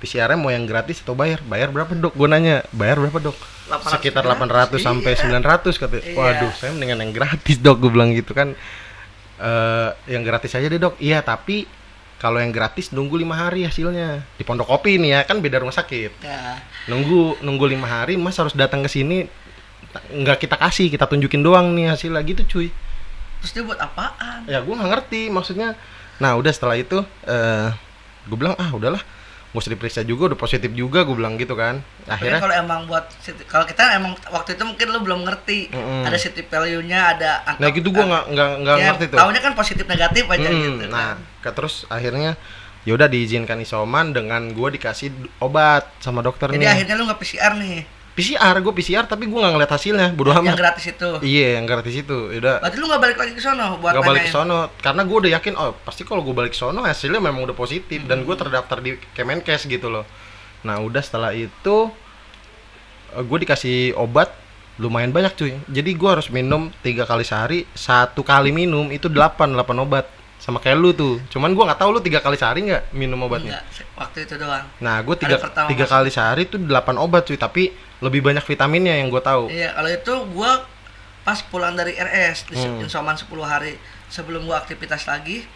PCR-nya mau yang gratis atau bayar? Bayar berapa dok? Gue nanya, bayar berapa dok? 800, Sekitar 800 sampai 900 kata. Iya. Waduh, saya mendingan yang gratis dok, gue bilang gitu kan. Yang gratis aja deh dok. Iya, tapi kalau yang gratis nunggu 5 hari hasilnya. Di Pondok Kopi nih ya, kan beda rumah sakit. Ya. Nunggu 5 hari, Mas harus datang ke sini. Nggak kita kasih, kita tunjukin doang nih hasilnya gitu cuy. Terus dia buat apaan? Ya gue nggak ngerti maksudnya. Nah udah setelah itu gue bilang udahlah, gak usah diperiksa juga, udah positif juga, gue bilang gitu kan. Akhirnya Akhirnya kalau emang buat kalau kita emang waktu itu mungkin lu belum ngerti ada city value-nya, ada angka. nah gitu gue nggak ya, ngerti tuh. taunya kan positif negatif aja gitu. Nah kan. terus akhirnya yaudah diizinkan isoman dengan gue dikasih obat sama dokter Jadi nih. akhirnya lu nggak PCR nih. Gue PCR tapi gue nggak ngeliat hasilnya, bodo Yang amat. gratis itu. Iya yang gratis itu, yaudah. Berarti lu nggak balik lagi ke sono buat Gak balik ke nanyain? sono karena gue udah yakin pasti kalau gue balik ke sono hasilnya memang udah positif dan gue terdaftar di Kemenkes gitu loh. Nah udah setelah itu gue dikasih obat lumayan banyak cuy. Jadi gue harus minum 3 kali sehari, 1 kali minum itu 8 obat sama kayak lu tuh. Cuman gue nggak tahu lu 3 kali sehari nggak minum obatnya. Enggak, waktu itu doang. Nah gue Hari pertama tiga masuk. kali sehari tuh 8 obat cuy, tapi lebih banyak vitaminnya yang gue tahu. Iya, kalau itu gua pas pulang dari RS di insoman 10 hari sebelum gua aktivitas lagi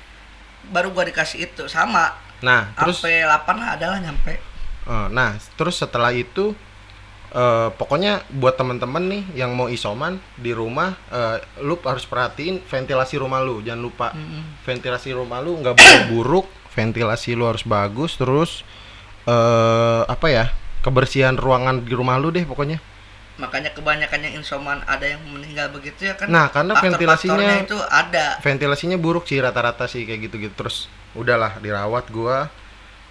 baru gua dikasih itu sama. Nah terus sampai 8 lah adalah nyampe. Nah, terus setelah itu pokoknya buat teman-teman nih yang mau isoman di rumah, lu harus perhatiin ventilasi rumah lu, jangan lupa. Ventilasi rumah lu nggak boleh buruk, ventilasi lu harus bagus, terus kebersihan ruangan di rumah lu deh pokoknya. Makanya kebanyakan yang insoman ada yang meninggal begitu ya kan. Nah, karena Faktor-faktornya itu ada. ventilasinya buruk sih rata-rata sih kayak gitu-gitu. Terus udahlah dirawat gua,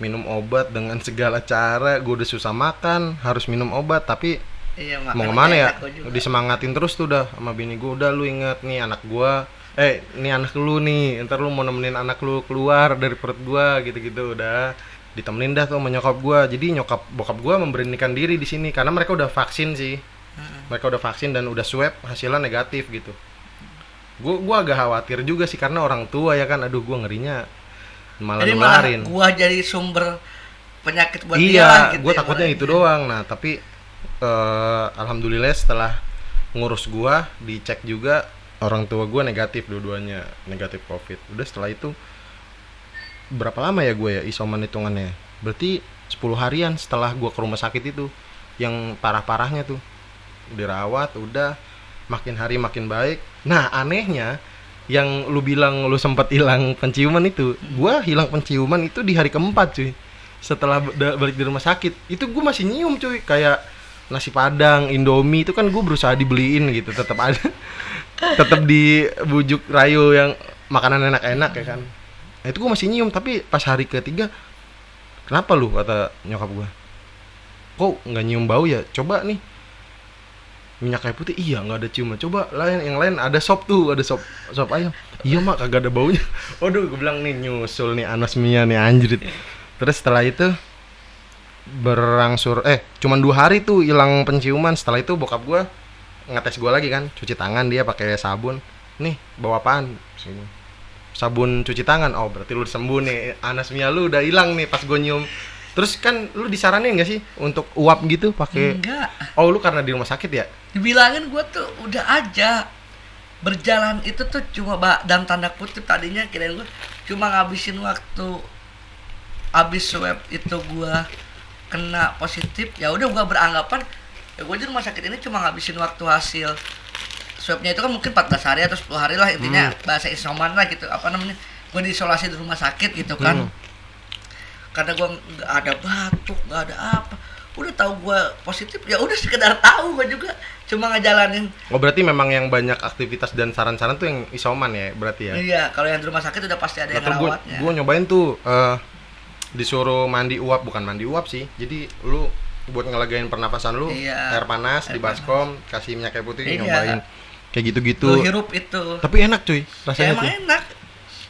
minum obat dengan segala cara. Gua udah susah makan, harus minum obat, tapi Iya, mau makanya kemana ya? aku juga. Disemangatin terus tuh udah sama bini gua, udah lu inget nih anak gua. Nih anak lu nih, ntar lu mau nemenin anak lu keluar dari perut gua gitu-gitu udah ditemenin dah tuh sama nyokap gua. Jadi bokap gua memberanikan diri di sini karena mereka udah vaksin sih. Mereka udah vaksin dan udah swab hasilnya negatif gitu. Gua agak khawatir juga sih karena orang tua ya kan. Aduh, gua ngerinya malah Jadi malah nularin. gua jadi sumber penyakit buat dia Iya, gitu. gua ya, takutnya malah. itu doang. Nah, tapi alhamdulillah setelah ngurus gua, dicek juga orang tua gua negatif, dua-duanya negatif COVID. Udah setelah itu berapa lama ya gue ya isoman hitungannya? Berarti 10 harian setelah gua ke rumah sakit itu yang parah-parahnya tuh. Dirawat, udah makin hari makin baik. Nah, anehnya yang lu bilang lu sempat hilang penciuman itu, gua hilang penciuman itu di hari keempat cuy. Setelah balik di rumah sakit, itu gua masih nyium cuy, kayak nasi padang, indomie itu kan gua berusaha dibeliin gitu, tetap ada. Tetap dibujuk rayu yang makanan enak-enak ya kan. Nah, itu gua masih nyium, tapi pas hari ketiga, kenapa lu, kata nyokap gua, kok nggak nyium bau ya? Coba nih minyak kayu putih, iya nggak ada ciuman. Coba lain, yang lain ada sop tuh, ada sop ayam, iya mak kagak ada baunya. Waduh, gue bilang nih nyusul nih anosmia nih anjrit. Terus setelah itu berangsur cuman 2 hari tuh hilang penciuman. Setelah itu bokap gue ngetes gue lagi kan, cuci tangan dia pakai sabun. Nih bawa apaan? Sini. Sabun cuci tangan. Oh berarti lu sembuh nih, anosmia lu udah hilang nih pas gue nyium. Terus kan lu disaranin gak sih untuk uap gitu pakai? Enggak. Oh lu karena di rumah sakit ya? Dibilangin gua tuh udah aja berjalan itu tuh cuma dalam tanda kutip tadinya kirain gua cuma ngabisin waktu habis swab itu gua kena positif, ya udah gua beranggapan ya gua di rumah sakit ini cuma ngabisin waktu hasil swabnya itu kan mungkin 14 hari atau 10 hari lah intinya, bahasa isoman lah gitu, apa namanya, gua diisolasi di rumah sakit gitu kan. Karena gua nggak ada batuk, nggak ada apa, udah tahu gua positif ya udah sekedar tahu, gua juga cuma ngejalanin. Oh berarti memang yang banyak aktivitas dan saran-saran tuh yang isoman ya berarti ya? Iya, kalau yang di rumah sakit udah pasti ada yang rawatnya. Gue nyobain tuh disuruh mandi uap, bukan mandi uap sih. Jadi lu buat ngelegain pernapasan lu, Iya, air panas di baskom, kasih minyak kayu putih, Iya. nyobain kayak gitu-gitu. Lu hirup itu. Tapi enak cuy, Ya rasanya emang tuh. enak.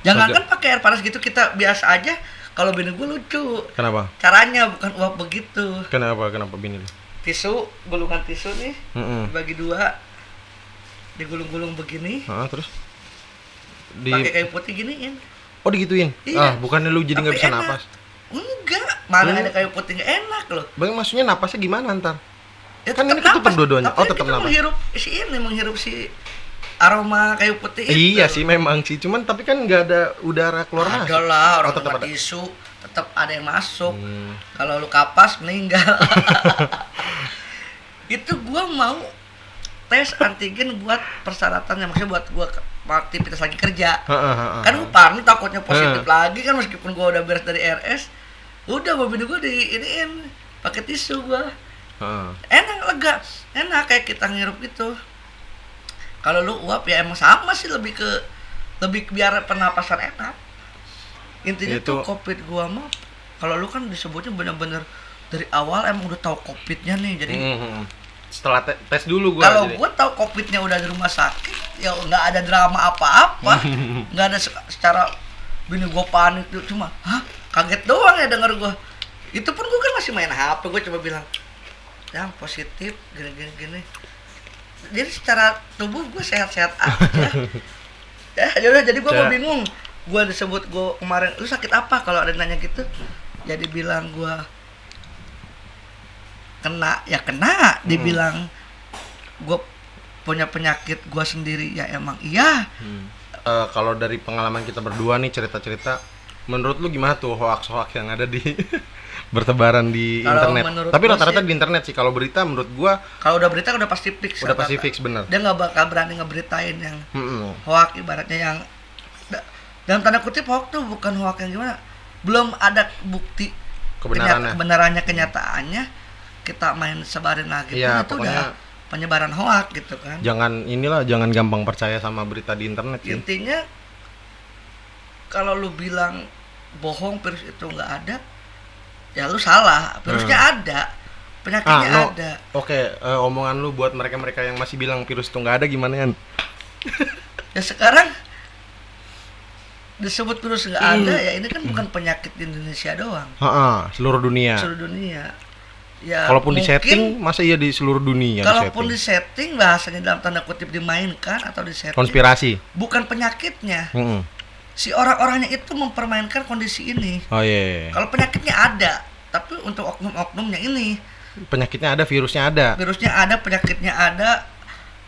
Jangan kan pakai air panas gitu, kita biasa aja. Kalau bini gue lucu. Kenapa? Caranya bukan uap begitu. Kenapa bini lu? Tisu, gulungan tisu nih, dibagi 2, digulung-gulung begini, Terus pakai kayu putih giniin. Oh digituin? Iya. Bukannya lu jadi nggak Tapi bisa enak. napas? Enggak, mana ada kayu putih nggak enak loh. Bang maksudnya napasnya gimana ntar? Ya, Kan ini tetap ketutup napas. dua-duanya. Tapi Oh, tetap kita napas. menghirup si aroma kayu putih itu. Iya sih memang sih, cuman tapi kan nggak ada udara keluar masuk. Ada lah, orang tetap tempat ada. tisu tetap ada yang masuk. Kalau lu kapas meninggal. Itu gua mau tes antigen buat persyaratannya, maksudnya buat gua aktivitas lagi kerja. Kan gua parno takutnya positif lagi kan, meskipun gua udah beres dari RS. Udah mobil gua diiniin pakai tisu gua. Enak, lega, enak kayak kita ngirup gitu. Kalau lu uap ya emang sama sih, lebih biar pernapasan enak. Intinya Itu- tuh COVID gua mah, kalau lu kan disebutnya bener-bener dari awal emang udah tahu COVID-nya nih, jadi Setelah tes dulu gua. kalau jadi. gua tahu COVID-nya udah di rumah sakit, ya nggak ada drama apa-apa, nggak ada secara bini gua panik tuh, cuma kaget doang ya denger gua. Itu pun gua kan masih main HP, gua coba bilang yang positif gini. Jadi secara tubuh gue sehat-sehat aja. Jadi gue mau bingung. Gue disebut gue kemarin, lu sakit apa kalau ada nanya gitu? Jadi bilang gue kena. Dibilang gue punya penyakit gue sendiri, ya emang iya. Kalau dari pengalaman kita berdua nih cerita-cerita, menurut lu gimana tuh hoax-hoax yang ada di bertebaran di Kalau internet? menurut Tapi gua rata-rata sih- di internet sih. Kalau berita menurut gua Kalau udah berita udah pasti fix. udah pasti fix bener. Dia nggak bakal berani ngeberitain yang hoax, ibaratnya yang dalam tanda kutip hoax tuh bukan hoax yang gimana, belum ada bukti Kebenarannya. kebenarannya, kenyataannya, kita main sebarin lagi Iya, itu pokoknya udah penyebaran hoak gitu kan. Jangan gampang percaya sama berita di internet sih. Intinya kalau lu bilang bohong virus itu nggak ada, ya lu salah. Virusnya ada, penyakitnya ada. Oke, omongan lu buat mereka-mereka yang masih bilang virus itu nggak ada gimana kan? Ya sekarang disebut virus nggak ada, ya ini kan bukan penyakit di Indonesia doang. Seluruh dunia. Seluruh dunia. Ya, Kalaupun di mungkin setting, masa iya di seluruh dunia kalaupun di di setting bahasanya dalam tanda kutip dimainkan atau di setting, konspirasi. bukan penyakitnya. Mm-mm. Si orang-orangnya itu mempermainkan kondisi ini. Oh iya. Kalau penyakitnya ada, tapi untuk oknum-oknumnya ini, Penyakitnya ada, virusnya ada. virusnya ada, penyakitnya ada,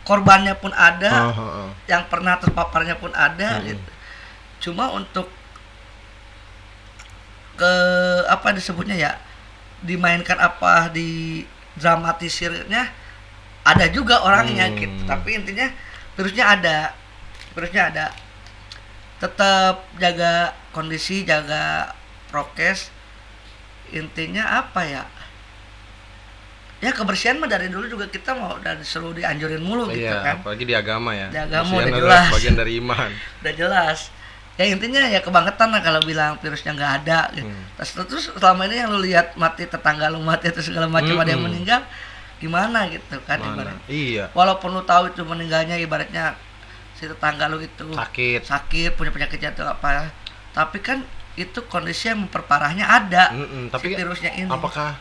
korbannya pun ada, yang pernah terpaparnya pun ada gitu. Cuma untuk ke apa disebutnya ya, dimainkan apa di dramatisirnya ada juga orangnya gitu. Tapi intinya virusnya ada. Tetap jaga kondisi, jaga prokes. Intinya apa ya? Ya kebersihan mah dari dulu juga kita mau dan selalu dianjurin mulu gitu kan. Apalagi di agama ya. Di agama Kebersihan udah adalah jelas. bagian dari iman. Udah jelas. Ya intinya ya kebangetan lah kalau bilang virusnya nggak ada gitu. Terus selama ini yang lu lihat mati, tetangga lu mati atau segala macam ada yang meninggal, gimana gitu kan ibaratnya. Iya. Walaupun lu tahu itu meninggalnya ibaratnya si tetangga lu itu sakit punya penyakit jantung apa, tapi kan itu kondisi yang memperparahnya ada. Tapi si virusnya ini. Apakah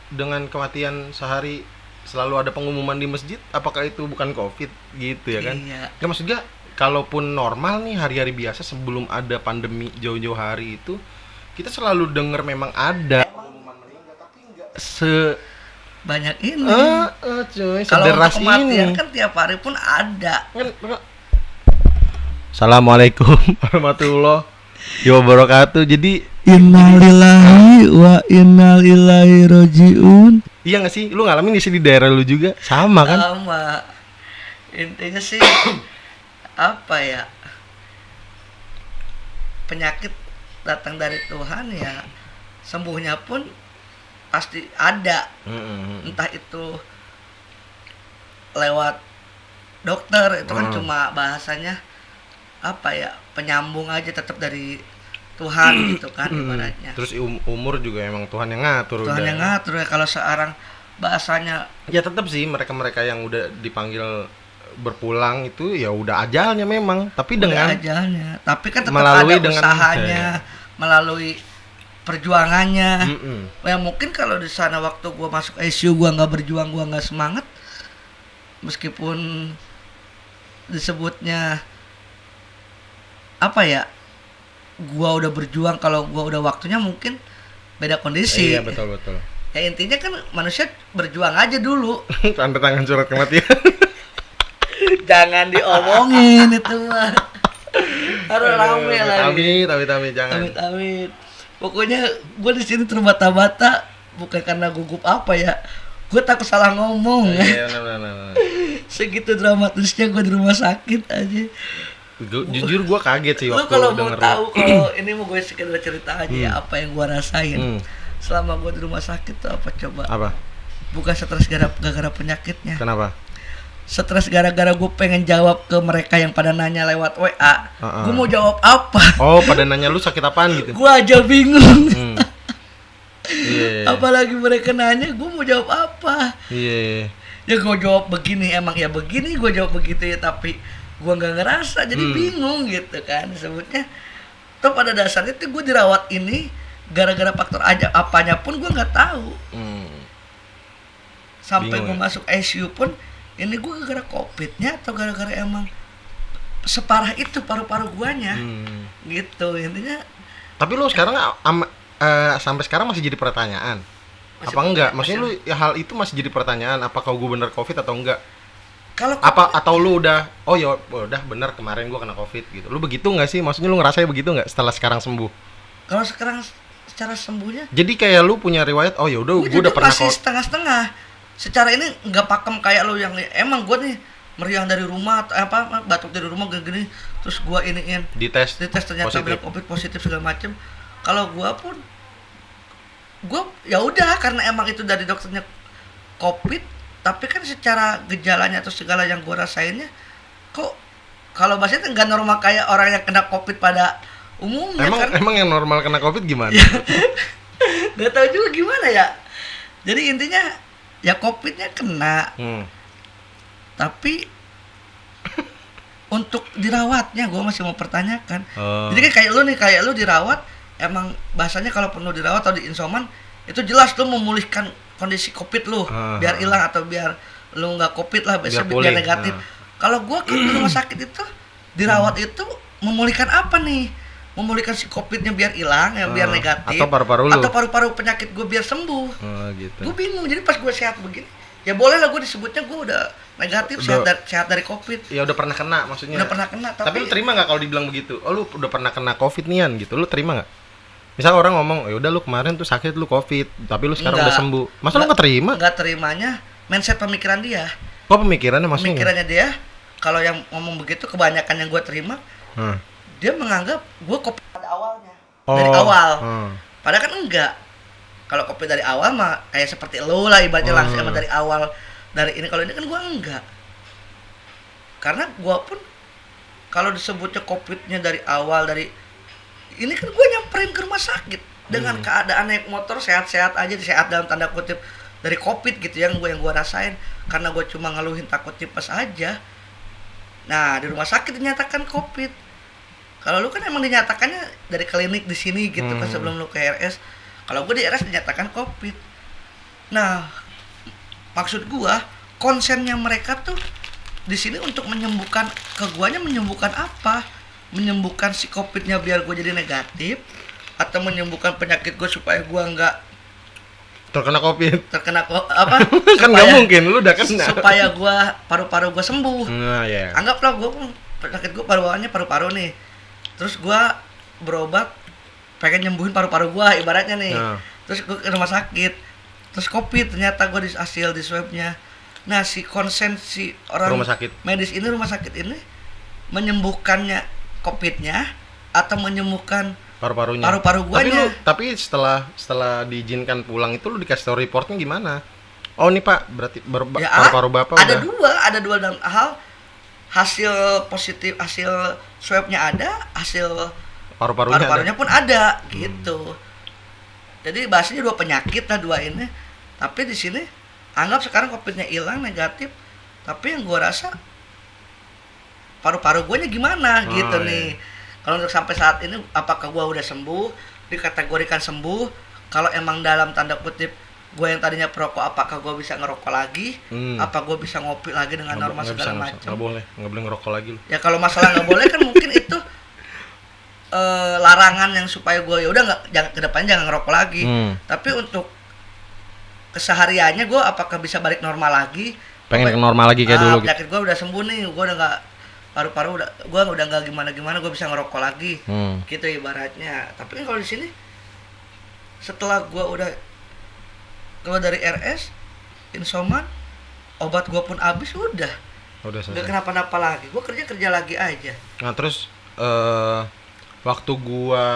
dengan kematian sehari selalu ada pengumuman di masjid, apakah itu bukan COVID gitu ya kan? Iya. Nggak, maksudnya kalaupun normal nih hari-hari biasa sebelum ada pandemi jauh-jauh hari itu kita selalu dengar memang ada pengumuman meninggal, tapi nggak banyak ini. Cuy, Kalau untuk sederas kematian ini. kan tiap hari pun ada. Assalamualaikum warahmatullahi wabarakatuh. Jadi Innalillahi wa inna ilaihi rajiun. iya nggak sih? Lu ngalamin di daerah lu juga sama kan? Sama. Intinya sih apa ya? Penyakit datang dari Tuhan ya, sembuhnya pun pasti ada. Entah itu lewat dokter, itu kan cuma bahasanya apa ya? Penyambung aja, tetap dari Tuhan gitu kan ibaratnya. Terus umur juga emang Tuhan yang ngatur. Tuhan yang ngatur ya. Kalau sekarang bahasanya ya tetap sih mereka yang udah dipanggil berpulang itu ya udah ajalnya memang, tapi dengan ajalnya, tapi kan tetap melalui ada usahanya, melalui perjuangannya. Ya mungkin kalau di sana waktu gua masuk ICU gua nggak berjuang, gua nggak semangat, meskipun disebutnya apa ya, gua udah berjuang, kalau gua udah waktunya mungkin beda kondisi. Iya betul. Ya intinya kan manusia berjuang aja dulu. Tanda tangan surat kematian. Jangan diomongin itu mah. Harus rame lagi. Tapi jangan. Amit. Pokoknya gue di sini terbata-bata bukan karena gugup apa ya. Gue takut salah ngomong. Iya, benar. Segitu dramatisnya gue di rumah sakit aja. Jujur gue kaget sih Lu waktu kalau mau denger. tahu, kalau ini mau gue sekedar cerita aja ya apa yang gue rasain selama gue di rumah sakit tuh apa coba? Apa? Bukan stres gara-gara penyakitnya. Kenapa? Stres gara-gara gue pengen jawab ke mereka yang pada nanya lewat WA. Gue mau jawab apa? Oh, pada nanya lu sakit apaan gitu? Gue aja bingung. Iya. Apalagi mereka nanya, gue mau jawab apa? Iya. Ya gue jawab begini, emang ya begini, gue jawab begitu ya, tapi gue nggak ngerasa, jadi bingung gitu kan sebutnya. Toh pada dasarnya tuh gue dirawat ini gara-gara faktor aja apanya pun gue nggak tahu. Sampai gue masuk ICU pun ini gue gara-gara COVID-nya atau gara-gara emang separah itu paru-paru guanya. Gitu intinya. Tapi lu sekarang sampai sekarang masih jadi pertanyaan. Apa enggak? Maksudnya lu ya, hal itu masih jadi pertanyaan, apakah gue bener COVID atau enggak? Kalau apa atau lu udah udah bener kemarin gua kena COVID gitu. Lu begitu enggak sih? Maksudnya lu ngerasa begitu enggak setelah sekarang sembuh? Kalau sekarang secara sembuhnya, jadi kayak lu punya riwayat, oh ya udah gua udah pernah masih setengah-setengah. Secara ini enggak pakem kayak lu yang emang gua nih meriang dari rumah atau apa batuk dari rumah gini terus gua iniin dites ternyata bilang COVID positif segala macem. Kalau gua pun gua ya udah karena emang itu dari dokternya COVID, Tapi kan secara gejalanya atau segala yang gue rasainnya, kok kalau bahasnya nggak normal kayak orang yang kena COVID pada umumnya. Emang yang normal kena COVID gimana? Gak tahu juga gimana ya. Jadi intinya ya COVID-nya kena, tapi untuk dirawatnya gue masih mau pertanyakan. Jadi kan kayak lu dirawat, emang bahasanya kalau perlu dirawat atau di isoman itu jelas lu memulihkan kondisi COVID lu biar hilang atau biar lu nggak COVID lah, biar negatif. Kalau gue ke rumah sakit itu dirawat itu memulihkan apa nih? Memulihkan si COVID-nya biar hilang, ya biar negatif. Atau paru-paru penyakit gue biar sembuh. Gitu. Gue bingung. Jadi pas gue sehat begini, ya boleh lah gue disebutnya gue udah negatif, sehat dari COVID. Ya udah pernah kena maksudnya. Udah pernah kena. Tapi lu terima nggak kalau dibilang begitu? Oh lu udah pernah kena COVID nian gitu? Lu terima nggak? Misal orang ngomong, ya udah lu kemarin tuh sakit lu COVID, tapi lu sekarang udah sembuh. Masa lu nggak terima? Nggak terimanya mindset pemikiran dia. Kok pemikirannya maksudnya? Pemikirannya dia, kalau yang ngomong begitu kebanyakan yang gue terima, dia menganggap gue COVID pada awalnya, dari awal. Padahal kan enggak. Kalau COVID dari awal mah kayak seperti lo lah ibaratnya langsung emang dari awal. Dari ini, kalau ini kan gue enggak. Karena gue pun kalau disebutnya COVID-nya dari awal, dari ini kan gue nyamperin ke rumah sakit dengan keadaan naik motor sehat-sehat aja, sehat dalam tanda kutip dari COVID gitu yang gue rasain, karena gue cuma ngeluhin takut tipes aja. Nah di rumah sakit dinyatakan COVID. Kalau lu kan emang dinyatakannya dari klinik di sini gitu kan sebelum lu ke RS. Kalau gue di RS dinyatakan COVID. Nah maksud gue konsennya mereka tuh di sini untuk menyembuhkan ke guanya, menyembuhkan apa? Menyembuhkan si COVID-nya biar gue jadi negatif, atau menyembuhkan penyakit gue supaya gue nggak terkena COVID? Apa? Kan nggak mungkin, lu udah kena. Supaya gue paru-paru gue sembuh. Nah, yeah. Anggaplah gue penyakit gue paru-paru nih, terus gue berobat pengen nyembuhin paru-paru gue ibaratnya nih. Terus gue ke rumah sakit, terus COVID, ternyata gue hasil di swabnya. Nah si konsen si orang rumah sakit rumah sakit ini menyembuhkannya COVID-nya atau menyembuhkan paru-paru guanya. Tapi setelah diizinkan pulang itu lu dikasih tahu reportnya gimana? Oh ini Pak, berarti paru-paru Bapak ada dua dalam hal hasil positif, hasil swabnya ada, hasil paru-parunya pun ada gitu. Jadi bahasanya dua penyakit lah dua ini. Tapi di sini anggap sekarang COVID-nya hilang negatif, tapi yang gua rasa paru-paru guanya gimana gitu nih. Kalau untuk sampai saat ini apakah gua udah sembuh, dikategorikan sembuh? Kalau emang dalam tanda kutip gua yang tadinya perokok, apakah gua bisa ngerokok lagi? Apa gua bisa ngopi lagi dengan normal segala macam? Nggak boleh ngerokok lagi lu. Ya kalau masalah nggak boleh kan mungkin itu larangan yang supaya gua ya udah jangan kedepannya jangan ngerokok lagi. Tapi untuk kesehariannya gua apakah bisa balik normal lagi? Pengen normal lagi kayak dulu. Penyakit gua udah sembuh nih, gua udah nggak paru-paru gue udah nggak gimana gue bisa ngerokok lagi gitu ibaratnya. Tapi kan kalau di sini setelah gue udah keluar dari RS insoman, obat gue pun habis, udah kenapa-napa lagi, gue kerja lagi aja. Nah terus waktu gue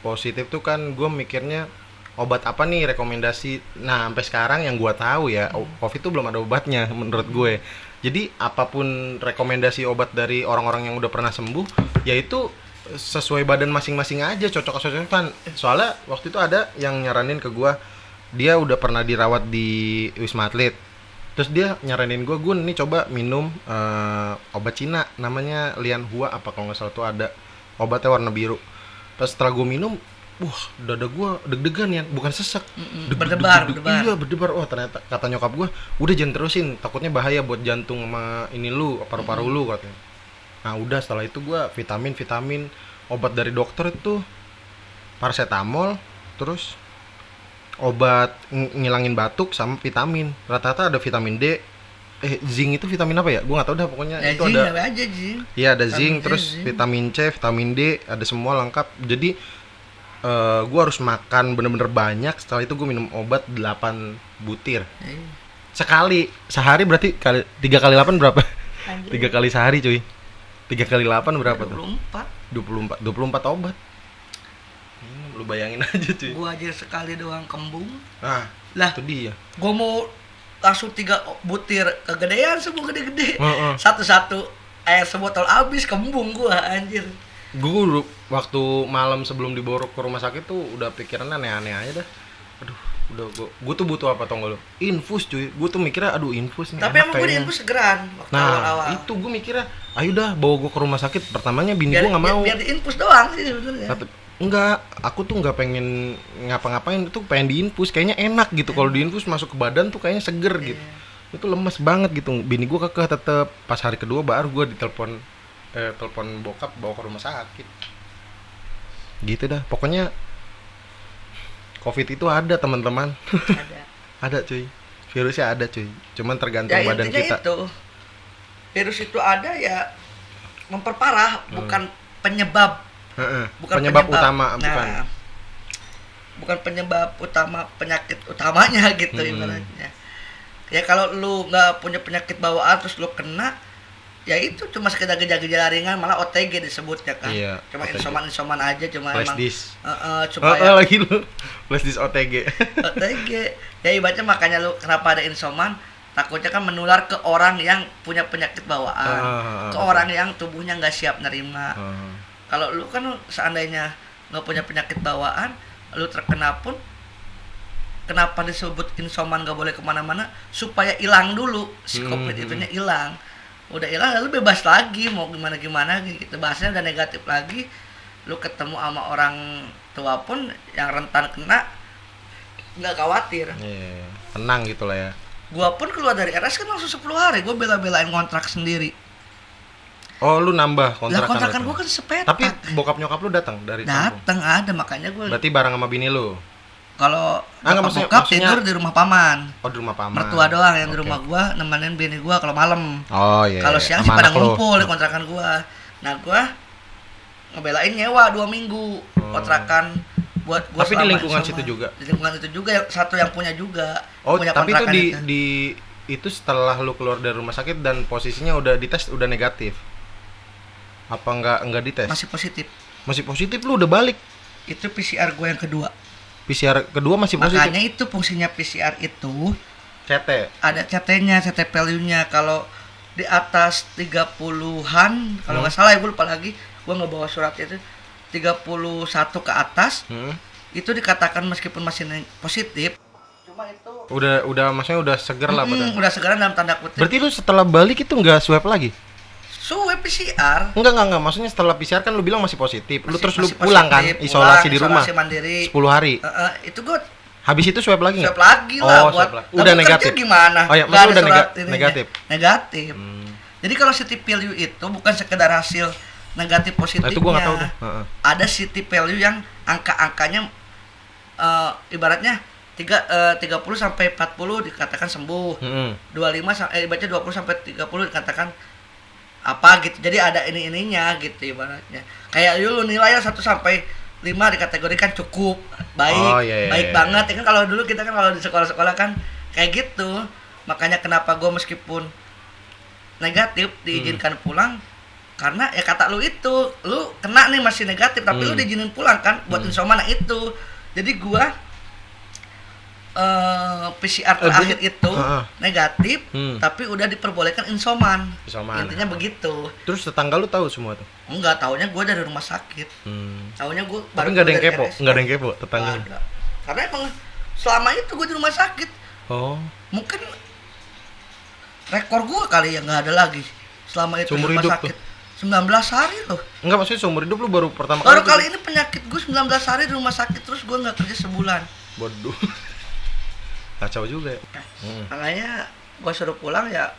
positif tuh kan gue mikirnya obat apa nih rekomendasi. Nah sampai sekarang yang gue tahu ya COVID tuh belum ada obatnya menurut gue. Jadi apapun rekomendasi obat dari orang-orang yang udah pernah sembuh, yaitu sesuai badan masing-masing aja, cocok-cocokan. Soalnya waktu itu ada yang nyaranin ke gua, dia udah pernah dirawat di Wisma Atlet. Terus dia nyaranin gua nih coba minum obat Cina namanya Lianhua apa kalau nggak salah tuh ada obatnya warna biru. Pas setelah gua minum, dada gua deg-degan ya, bukan sesek. Berdebar. Iya, berdebar. Wah, ternyata kata nyokap gua, udah jangan terusin, takutnya bahaya buat jantung sama ini lu, paru-paru lu katanya. Nah, udah setelah itu gua vitamin obat dari dokter itu paracetamol, terus obat ngilangin batuk sama vitamin. Rata-rata ada vitamin D. Zinc itu vitamin apa ya? Gua enggak tahu dah pokoknya ya, itu zinc, ada. Iya, ada zinc, terus zinc. vitamin C, vitamin D, ada semua lengkap. Jadi gue harus makan bener-bener banyak. Setelah itu gue minum obat 8 butir sekali sehari. Berarti 3 kali 8 berapa? 3 kali sehari cuy. 3 kali 8 berapa 24 tuh? 24 obat. Lu bayangin aja cuy. Gue aja sekali doang kembung. Nah lah itu dia. Gue mau langsung 3 butir kegedean semua gede-gede. Heeh. Satu-satu air sebotol habis kembung gua anjir. Gue waktu malam sebelum dibawa ke rumah sakit tuh udah pikiran aneh-aneh aja dah. Aduh, udah gue tuh butuh apa tau gak lo? Infus cuy. Gue tuh mikirnya aduh infus nih. Tapi enak emang gue kayaknya. diinfus segeran waktu Nah, awal-awal. itu gue mikirnya, ayo dah bawa gue ke rumah sakit. Pertamanya bini biar, gue nggak mau. biar diinfus doang sih sebenarnya. Enggak, aku tuh nggak pengen ngapa-ngapain, itu pengen diinfus. Kayaknya enak gitu kalau diinfus masuk ke badan tuh kayaknya seger gitu. Itu lemes banget gitu. Bini gue kekeh tetep. Pas hari kedua baru gue ditelepon telepon bokap bawa ke rumah sakit. Gitu dah. Pokoknya COVID itu ada teman-teman. Ada. Ada cuy. Virusnya ada cuy. Cuman tergantung Ya badan intinya kita. itu virus itu ada ya memperparah, bukan penyebab. Heeh. Bukan Penyebab utama, Nah, bukan. bukan penyebab utama, penyakit utamanya gitu ibaratnya. Ya kalau lu nggak punya penyakit bawaan terus lu kena, ya itu cuma sekedar gejala ringan, malah OTG disebutnya kan. Iya, Cuma OTG. insoman aja, cuma Flash emang disk. supaya Lagi lu. Flash disk OTG. OTG. Ya ibaratnya makanya lu kenapa ada insoman, takutnya kan menular ke orang yang punya penyakit bawaan, ke betul. orang yang tubuhnya nggak siap nerima. Heeh. Kalau lu kan seandainya nggak punya penyakit bawaan, lu terkena pun, kenapa disebut insoman nggak boleh kemana-mana? Supaya hilang dulu si COVID itunya hilang. Udah hilang lalu bebas lagi mau gimana gitu. Bahasanya udah negatif lagi. Lu ketemu sama orang tua pun yang rentan kena, nggak khawatir. Iya, tenang gitu lah ya. Gua pun keluar dari RS kan langsung 10 hari. Gua bela-belain kontrak sendiri. Oh, lu nambah Lah kontrakan. kontrakan lu gua tuh. kan sepetak. Tapi bokap nyokap lu datang dari kampung. Datang ada, makanya gua Berarti bareng sama bini lu. kalau Enggak, bokap maksudnya- tidur di rumah paman. Oh, di rumah paman. Mertua doang yang di Oke. rumah gua nemenin bini gua kalau malam. Oh iya. Kalau iya. siang sih Sama pada anak lu. ngumpul di kontrakan gua. Nah, gua ngebelain nyewa 2 minggu kontrakan buat gua. Tapi di selama lingkungan isoman. situ juga? Di lingkungan itu juga, satu yang punya juga. Oh, punya tapi itu kontrakan di itu setelah lu keluar dari rumah sakit dan posisinya udah dites udah negatif. Apa enggak dites? masih positif. Masih positif lu udah balik. Itu PCR gua yang kedua. PCR kedua masih positif. Makanya itu fungsinya PCR itu CT. ada CT-nya, CT value-nya. Kalau di atas 30-an, kalau nggak salah ya gue lupa lagi, gue nggak bawa surat itu, 31 ke atas, itu dikatakan meskipun masih positif, cuma itu Udah maksudnya udah seger lah badan. udah sekarang dalam tanda kutip. Berarti lu setelah balik itu nggak swab lagi? Swab PCR. Enggak. Maksudnya setelah PCR kan lu bilang masih positif. Lu terus lu masih pulang kan, positif, isolasi di rumah. Isolasi mandiri. 10 hari. Itu gue Habis itu swab lagi swab nggak? lagi lah buat. swab lagi. Udah tapi negatif. kerja gimana? Oh ya, Nggak maksudnya ada udah surat ininya. negatif. Negatif. Jadi kalau city value itu bukan sekedar hasil negatif positifnya. Nah, itu gua nggak tahu tuh. Heeh. Ada city value yang angka-angkanya ibaratnya 30 sampai 40 dikatakan sembuh. 25 ibaratnya 20 sampai 30 dikatakan apa gitu. Jadi ada ini-ininya gitu ibaratnya. Kayak dulu nilainya 1 sampai 5 dikategorikan cukup, baik, Oh, iya. baik banget. Ya kan kalau dulu kita kan kalau di sekolah-sekolah kan kayak gitu. Makanya kenapa gue meskipun negatif diizinkan pulang, karena ya kata lu itu, lu kena nih masih negatif tapi lu diizinin pulang kan buat insoman itu. Jadi gua PCR terakhir itu negatif, tapi udah diperbolehkan insoman. Intinya begitu. Terus tetangga lu tahu semua tuh? Enggak, taunya gua dari rumah sakit. Taunya gua Tapi nggak ada yang kepo, nggak ada yang kepo tetangga. Nggak ada. Karena emang selama itu gua di rumah sakit. Oh. Mungkin rekor gua kali ya nggak ada lagi selama itu Seumur di rumah hidup sakit. 19 hari loh. Enggak, maksudnya seumur hidup lu baru pertama Baru kali. kali ini penyakit gue 19 hari di rumah sakit terus gue nggak kerja sebulan. Bodoh. Kacau juga ya. Makanya gue suruh pulang ya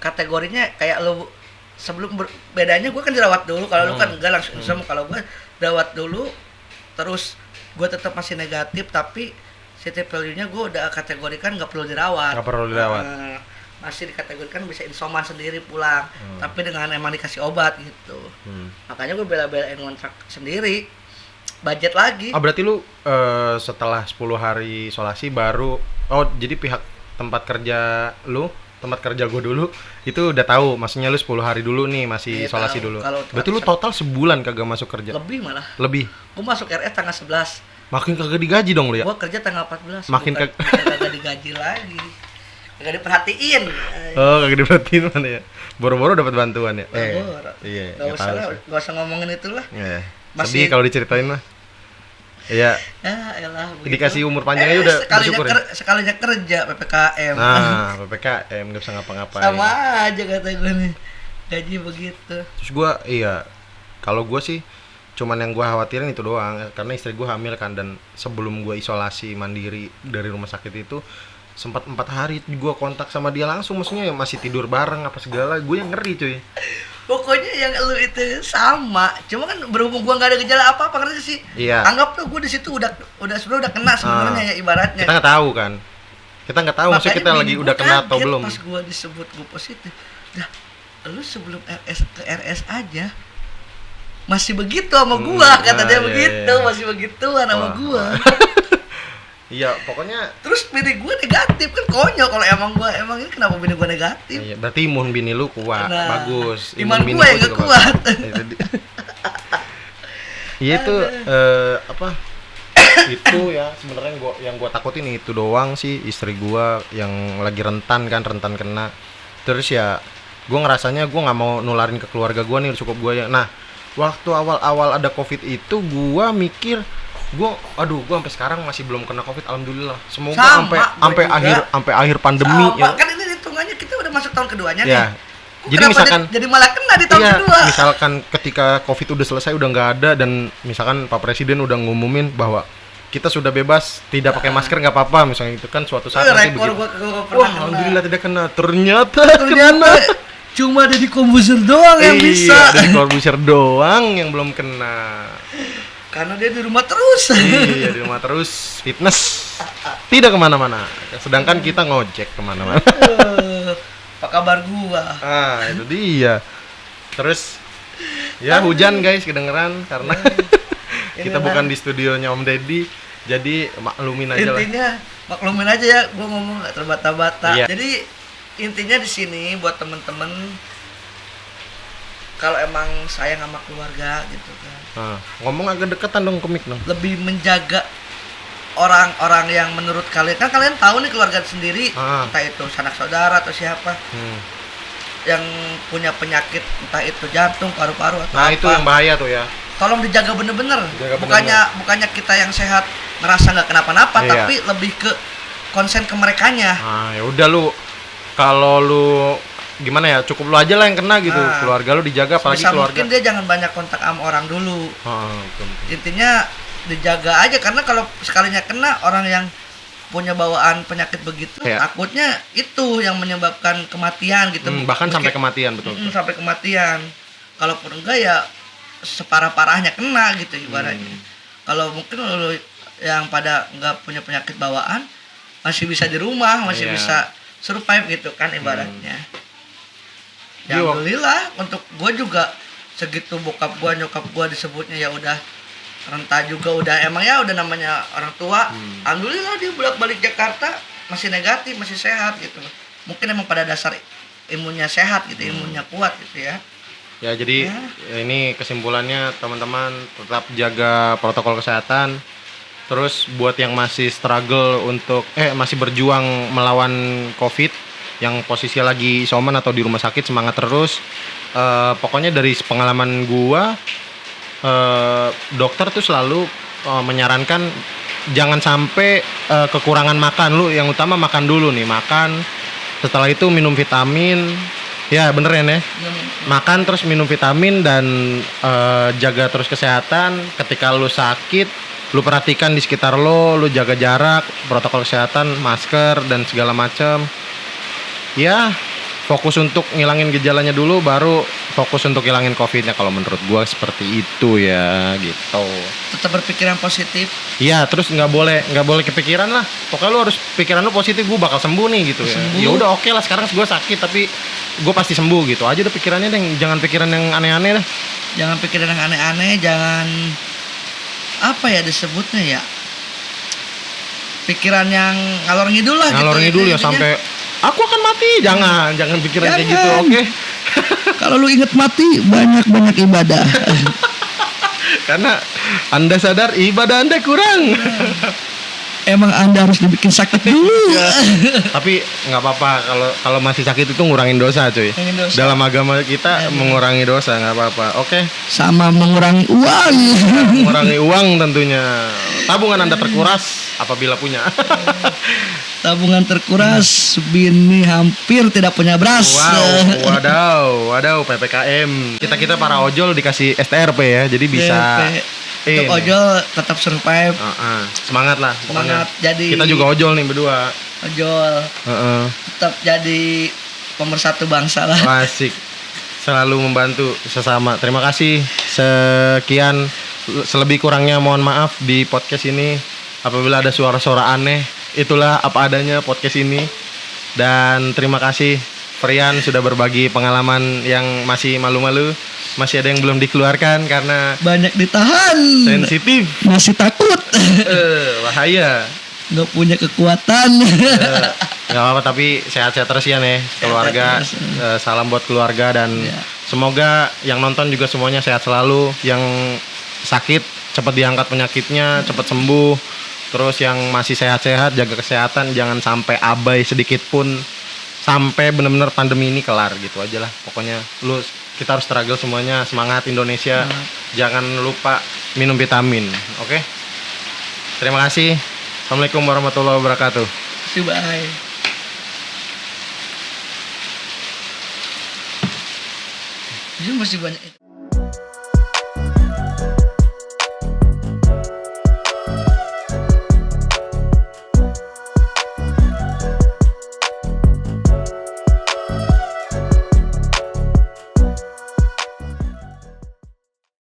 kategorinya kayak lo sebelum bedanya gue kan dirawat dulu, kalau lu kan enggak langsung insomnia. Kalau gue dirawat dulu terus gue tetap masih negatif tapi CT value-nya gue udah kategorikan nggak perlu dirawat. Nggak perlu dirawat. Masih dikategorikan bisa insoman sendiri pulang, tapi dengan emang dikasih obat gitu. Makanya gue bela-belain kontrak sendiri, budget lagi. Ah, berarti lu setelah 10 hari isolasi baru, jadi pihak tempat kerja gue dulu itu udah tahu, maksudnya lu 10 hari dulu nih masih isolasi tahu. dulu. Kalau Berarti lu total sebulan kagak masuk kerja? Lebih malah. Lebih. Gue masuk RS tanggal 11. Makin kagak digaji dong lu ya? Gue kerja tanggal 14. Makin kagak digaji lagi. Nggak diperhatiin. Oh, kagak diperhatiin mana ya? Boro-boro dapat bantuan ya? Iya, Nggak usah lah, nggak usah ngomongin itulah. Sedih kalau diceritain mah. Iya. Ya elah begitu. Dikasih umur panjangnya udah bersyukur ya. Sekalinya kerja PPKM. Nah, PPKM nggak bisa ngapa-ngapain. Sama aja kata gue nih. Gaji begitu. Terus kalau gue sih cuman yang gue khawatirin itu doang, karena istri gue hamil kan, dan sebelum gue isolasi mandiri dari rumah sakit itu sempat 4 hari gue kontak sama dia langsung, maksudnya masih tidur bareng apa segala, gue yang ngeri cuy. Pokoknya yang lu itu sama, cuma kan berhubung gua nggak ada gejala apa-apa ngerti sih. Iya. Anggap tuh gua di situ udah sebenarnya udah kena sebenarnya ya ibaratnya. Kita nggak tahu kan, kita nggak tahu maksudnya kita lagi udah kena atau belum. Pas gua disebut gua positif, dah lu sebelum ke RS aja masih begitu sama gua, kata dia begitu, masih begituan sama gua. Iya, pokoknya terus bini gue negatif kan konyol kalau emang ini kenapa bini gue negatif? Iya, berarti imun bini lu kuat, bagus. Iman gue yang gak kuat. Iya itu itu ya sebenarnya yang gua takutin itu doang sih, istri gua yang lagi rentan kena. Terus ya gua ngerasanya gua nggak mau nularin ke keluarga gua nih, cukup gua ya. Nah, waktu awal-awal ada Covid itu gua mikir gua sampai sekarang masih belum kena Covid, alhamdulillah. Semoga sampai akhir pandemi ya. Kan ini hitungannya kita udah masuk tahun keduanya ya. nih. Jadi misalkan jadi malah kena di tahun kedua. Misalkan ketika Covid udah selesai, udah nggak ada, dan misalkan Pak Presiden udah ngumumin bahwa kita sudah bebas, tidak pakai masker nggak apa-apa, misalnya itu kan suatu saat nanti begitu. Wah, alhamdulillah tidak kena. Ternyata cuma ada di kombuser doang yang bisa. Ada di kombuser doang yang belum kena. Karena dia di rumah terus. Iya, di rumah terus, fitness, tidak kemana-mana. Sedangkan kita ngojek kemana-mana. Apa kabar gua? Itu dia. Terus ya hujan guys, kedengeran karena kita bukan di studionya Om Deddy, jadi maklumin aja. Intinya maklumin aja ya, gua ngomong nggak terbata-bata. Iya. Jadi intinya di sini buat temen-temen, kalau emang sayang sama keluarga gitu kan. Ngomong agak deketan dong ke mic dong. Lebih menjaga orang-orang yang menurut kalian, kan kalian tahu nih keluarga sendiri, entah itu sanak saudara atau siapa yang punya penyakit, entah itu jantung, paru-paru atau apa. Itu yang bahaya tuh ya. Tolong dijaga bener-bener. Bukannya kita yang sehat ngerasa nggak kenapa-napa, tapi lebih ke konsen ke merekanya. Ya udah lu, kalau lu gimana ya, cukup lu aja lah yang kena gitu. Keluarga lu dijaga, apalagi keluarga. Mungkin dia jangan banyak kontak sama orang dulu. Intinya dijaga aja, karena kalau sekalinya kena orang yang punya bawaan penyakit begitu, takutnya itu yang menyebabkan kematian gitu. Bahkan sampai kematian, betul. Sampai kematian. Kalaupun enggak ya separah-parahnya kena gitu ibaratnya. Kalau mungkin lu yang pada nggak punya penyakit bawaan masih bisa di rumah, masih bisa survive gitu kan ibaratnya. Ya alhamdulillah, untuk gue juga segitu bokap gue nyokap gue disebutnya ya udah renta juga, udah emang ya udah namanya orang tua. Alhamdulillah dia bolak-balik Jakarta masih negatif, masih sehat gitu. Mungkin emang pada dasar imunnya sehat gitu, imunnya kuat gitu ya. Ya jadi ini kesimpulannya teman-teman, tetap jaga protokol kesehatan. Terus buat yang masih struggle untuk masih berjuang melawan Covid, yang posisi lagi isoman atau di rumah sakit, semangat terus. Pokoknya dari pengalaman gua, dokter tuh selalu menyarankan jangan sampai kekurangan makan. Lu yang utama makan dulu nih, makan. Setelah itu minum vitamin. Ya bener ya nih. Makan terus minum vitamin dan jaga terus kesehatan. Ketika lu sakit, lu perhatikan di sekitar lu jaga jarak, protokol kesehatan, masker dan segala macam. Ya, fokus untuk ngilangin gejalanya dulu, baru fokus untuk ngilangin Covid-nya. Kalau menurut gua seperti itu ya, gitu. Tetap berpikiran positif. Iya, terus nggak boleh kepikiran lah. Pokoknya lu harus pikiran lu positif, gua bakal sembuh nih gitu ya. Ya udah oke lah, sekarang gua sakit tapi gua pasti sembuh gitu aja udah pikirannya, jangan pikiran yang aneh-aneh dah. Jangan pikiran yang aneh-aneh, jangan apa ya disebutnya ya. Pikiran yang ngalor ngidul lah ngalor ngidul ya, sampai aku akan mati, jangan pikiran kayak gitu, oke? Kalau lu inget mati, banyak ibadah. Karena Anda sadar ibadah Anda kurang. emang Anda harus dibikin sakit dulu. Tapi nggak apa-apa kalau masih sakit itu ngurangin dosa, cuy. Ngurangin dosa. Dalam agama kita mengurangi dosa nggak apa-apa. Oke. Sama mengurangi uang. Mengurangi uang tentunya. Tabungan Anda terkuras apabila punya. Tabungan terkuras, bini hampir tidak punya beras. Wadaw, PPKM. Kita para ojol dikasih STRP ya, jadi bisa. Untuk ojol tetap survive. Semangat lah. Semangat. Pokoknya. Jadi Kita juga ojol nih berdua. ojol. Tetap jadi pemersatu bangsa lah. Asik. Selalu membantu sesama. Terima kasih. Sekian, selebih kurangnya mohon maaf di podcast ini. Apabila ada suara-suara aneh, itulah apa adanya podcast ini. Dan terima kasih Frian sudah berbagi pengalaman yang masih malu-malu. Masih ada yang belum dikeluarkan karena banyak ditahan. Sensitif. Masih takut. Bahaya. Nggak punya kekuatan. Nggak apa-apa, tapi sehat-sehat terus ya nih keluarga. Salam buat keluarga dan semoga yang nonton juga semuanya sehat selalu. Yang sakit cepat diangkat penyakitnya, cepat sembuh. Terus yang masih sehat-sehat jaga kesehatan, jangan sampai abai sedikit pun sampai benar-benar pandemi ini kelar gitu aja lah. Pokoknya kita harus struggle semuanya. Semangat Indonesia. Jangan lupa minum vitamin. Oke? Terima kasih. Assalamualaikum warahmatullahi wabarakatuh. Bye. Ini masih banyak.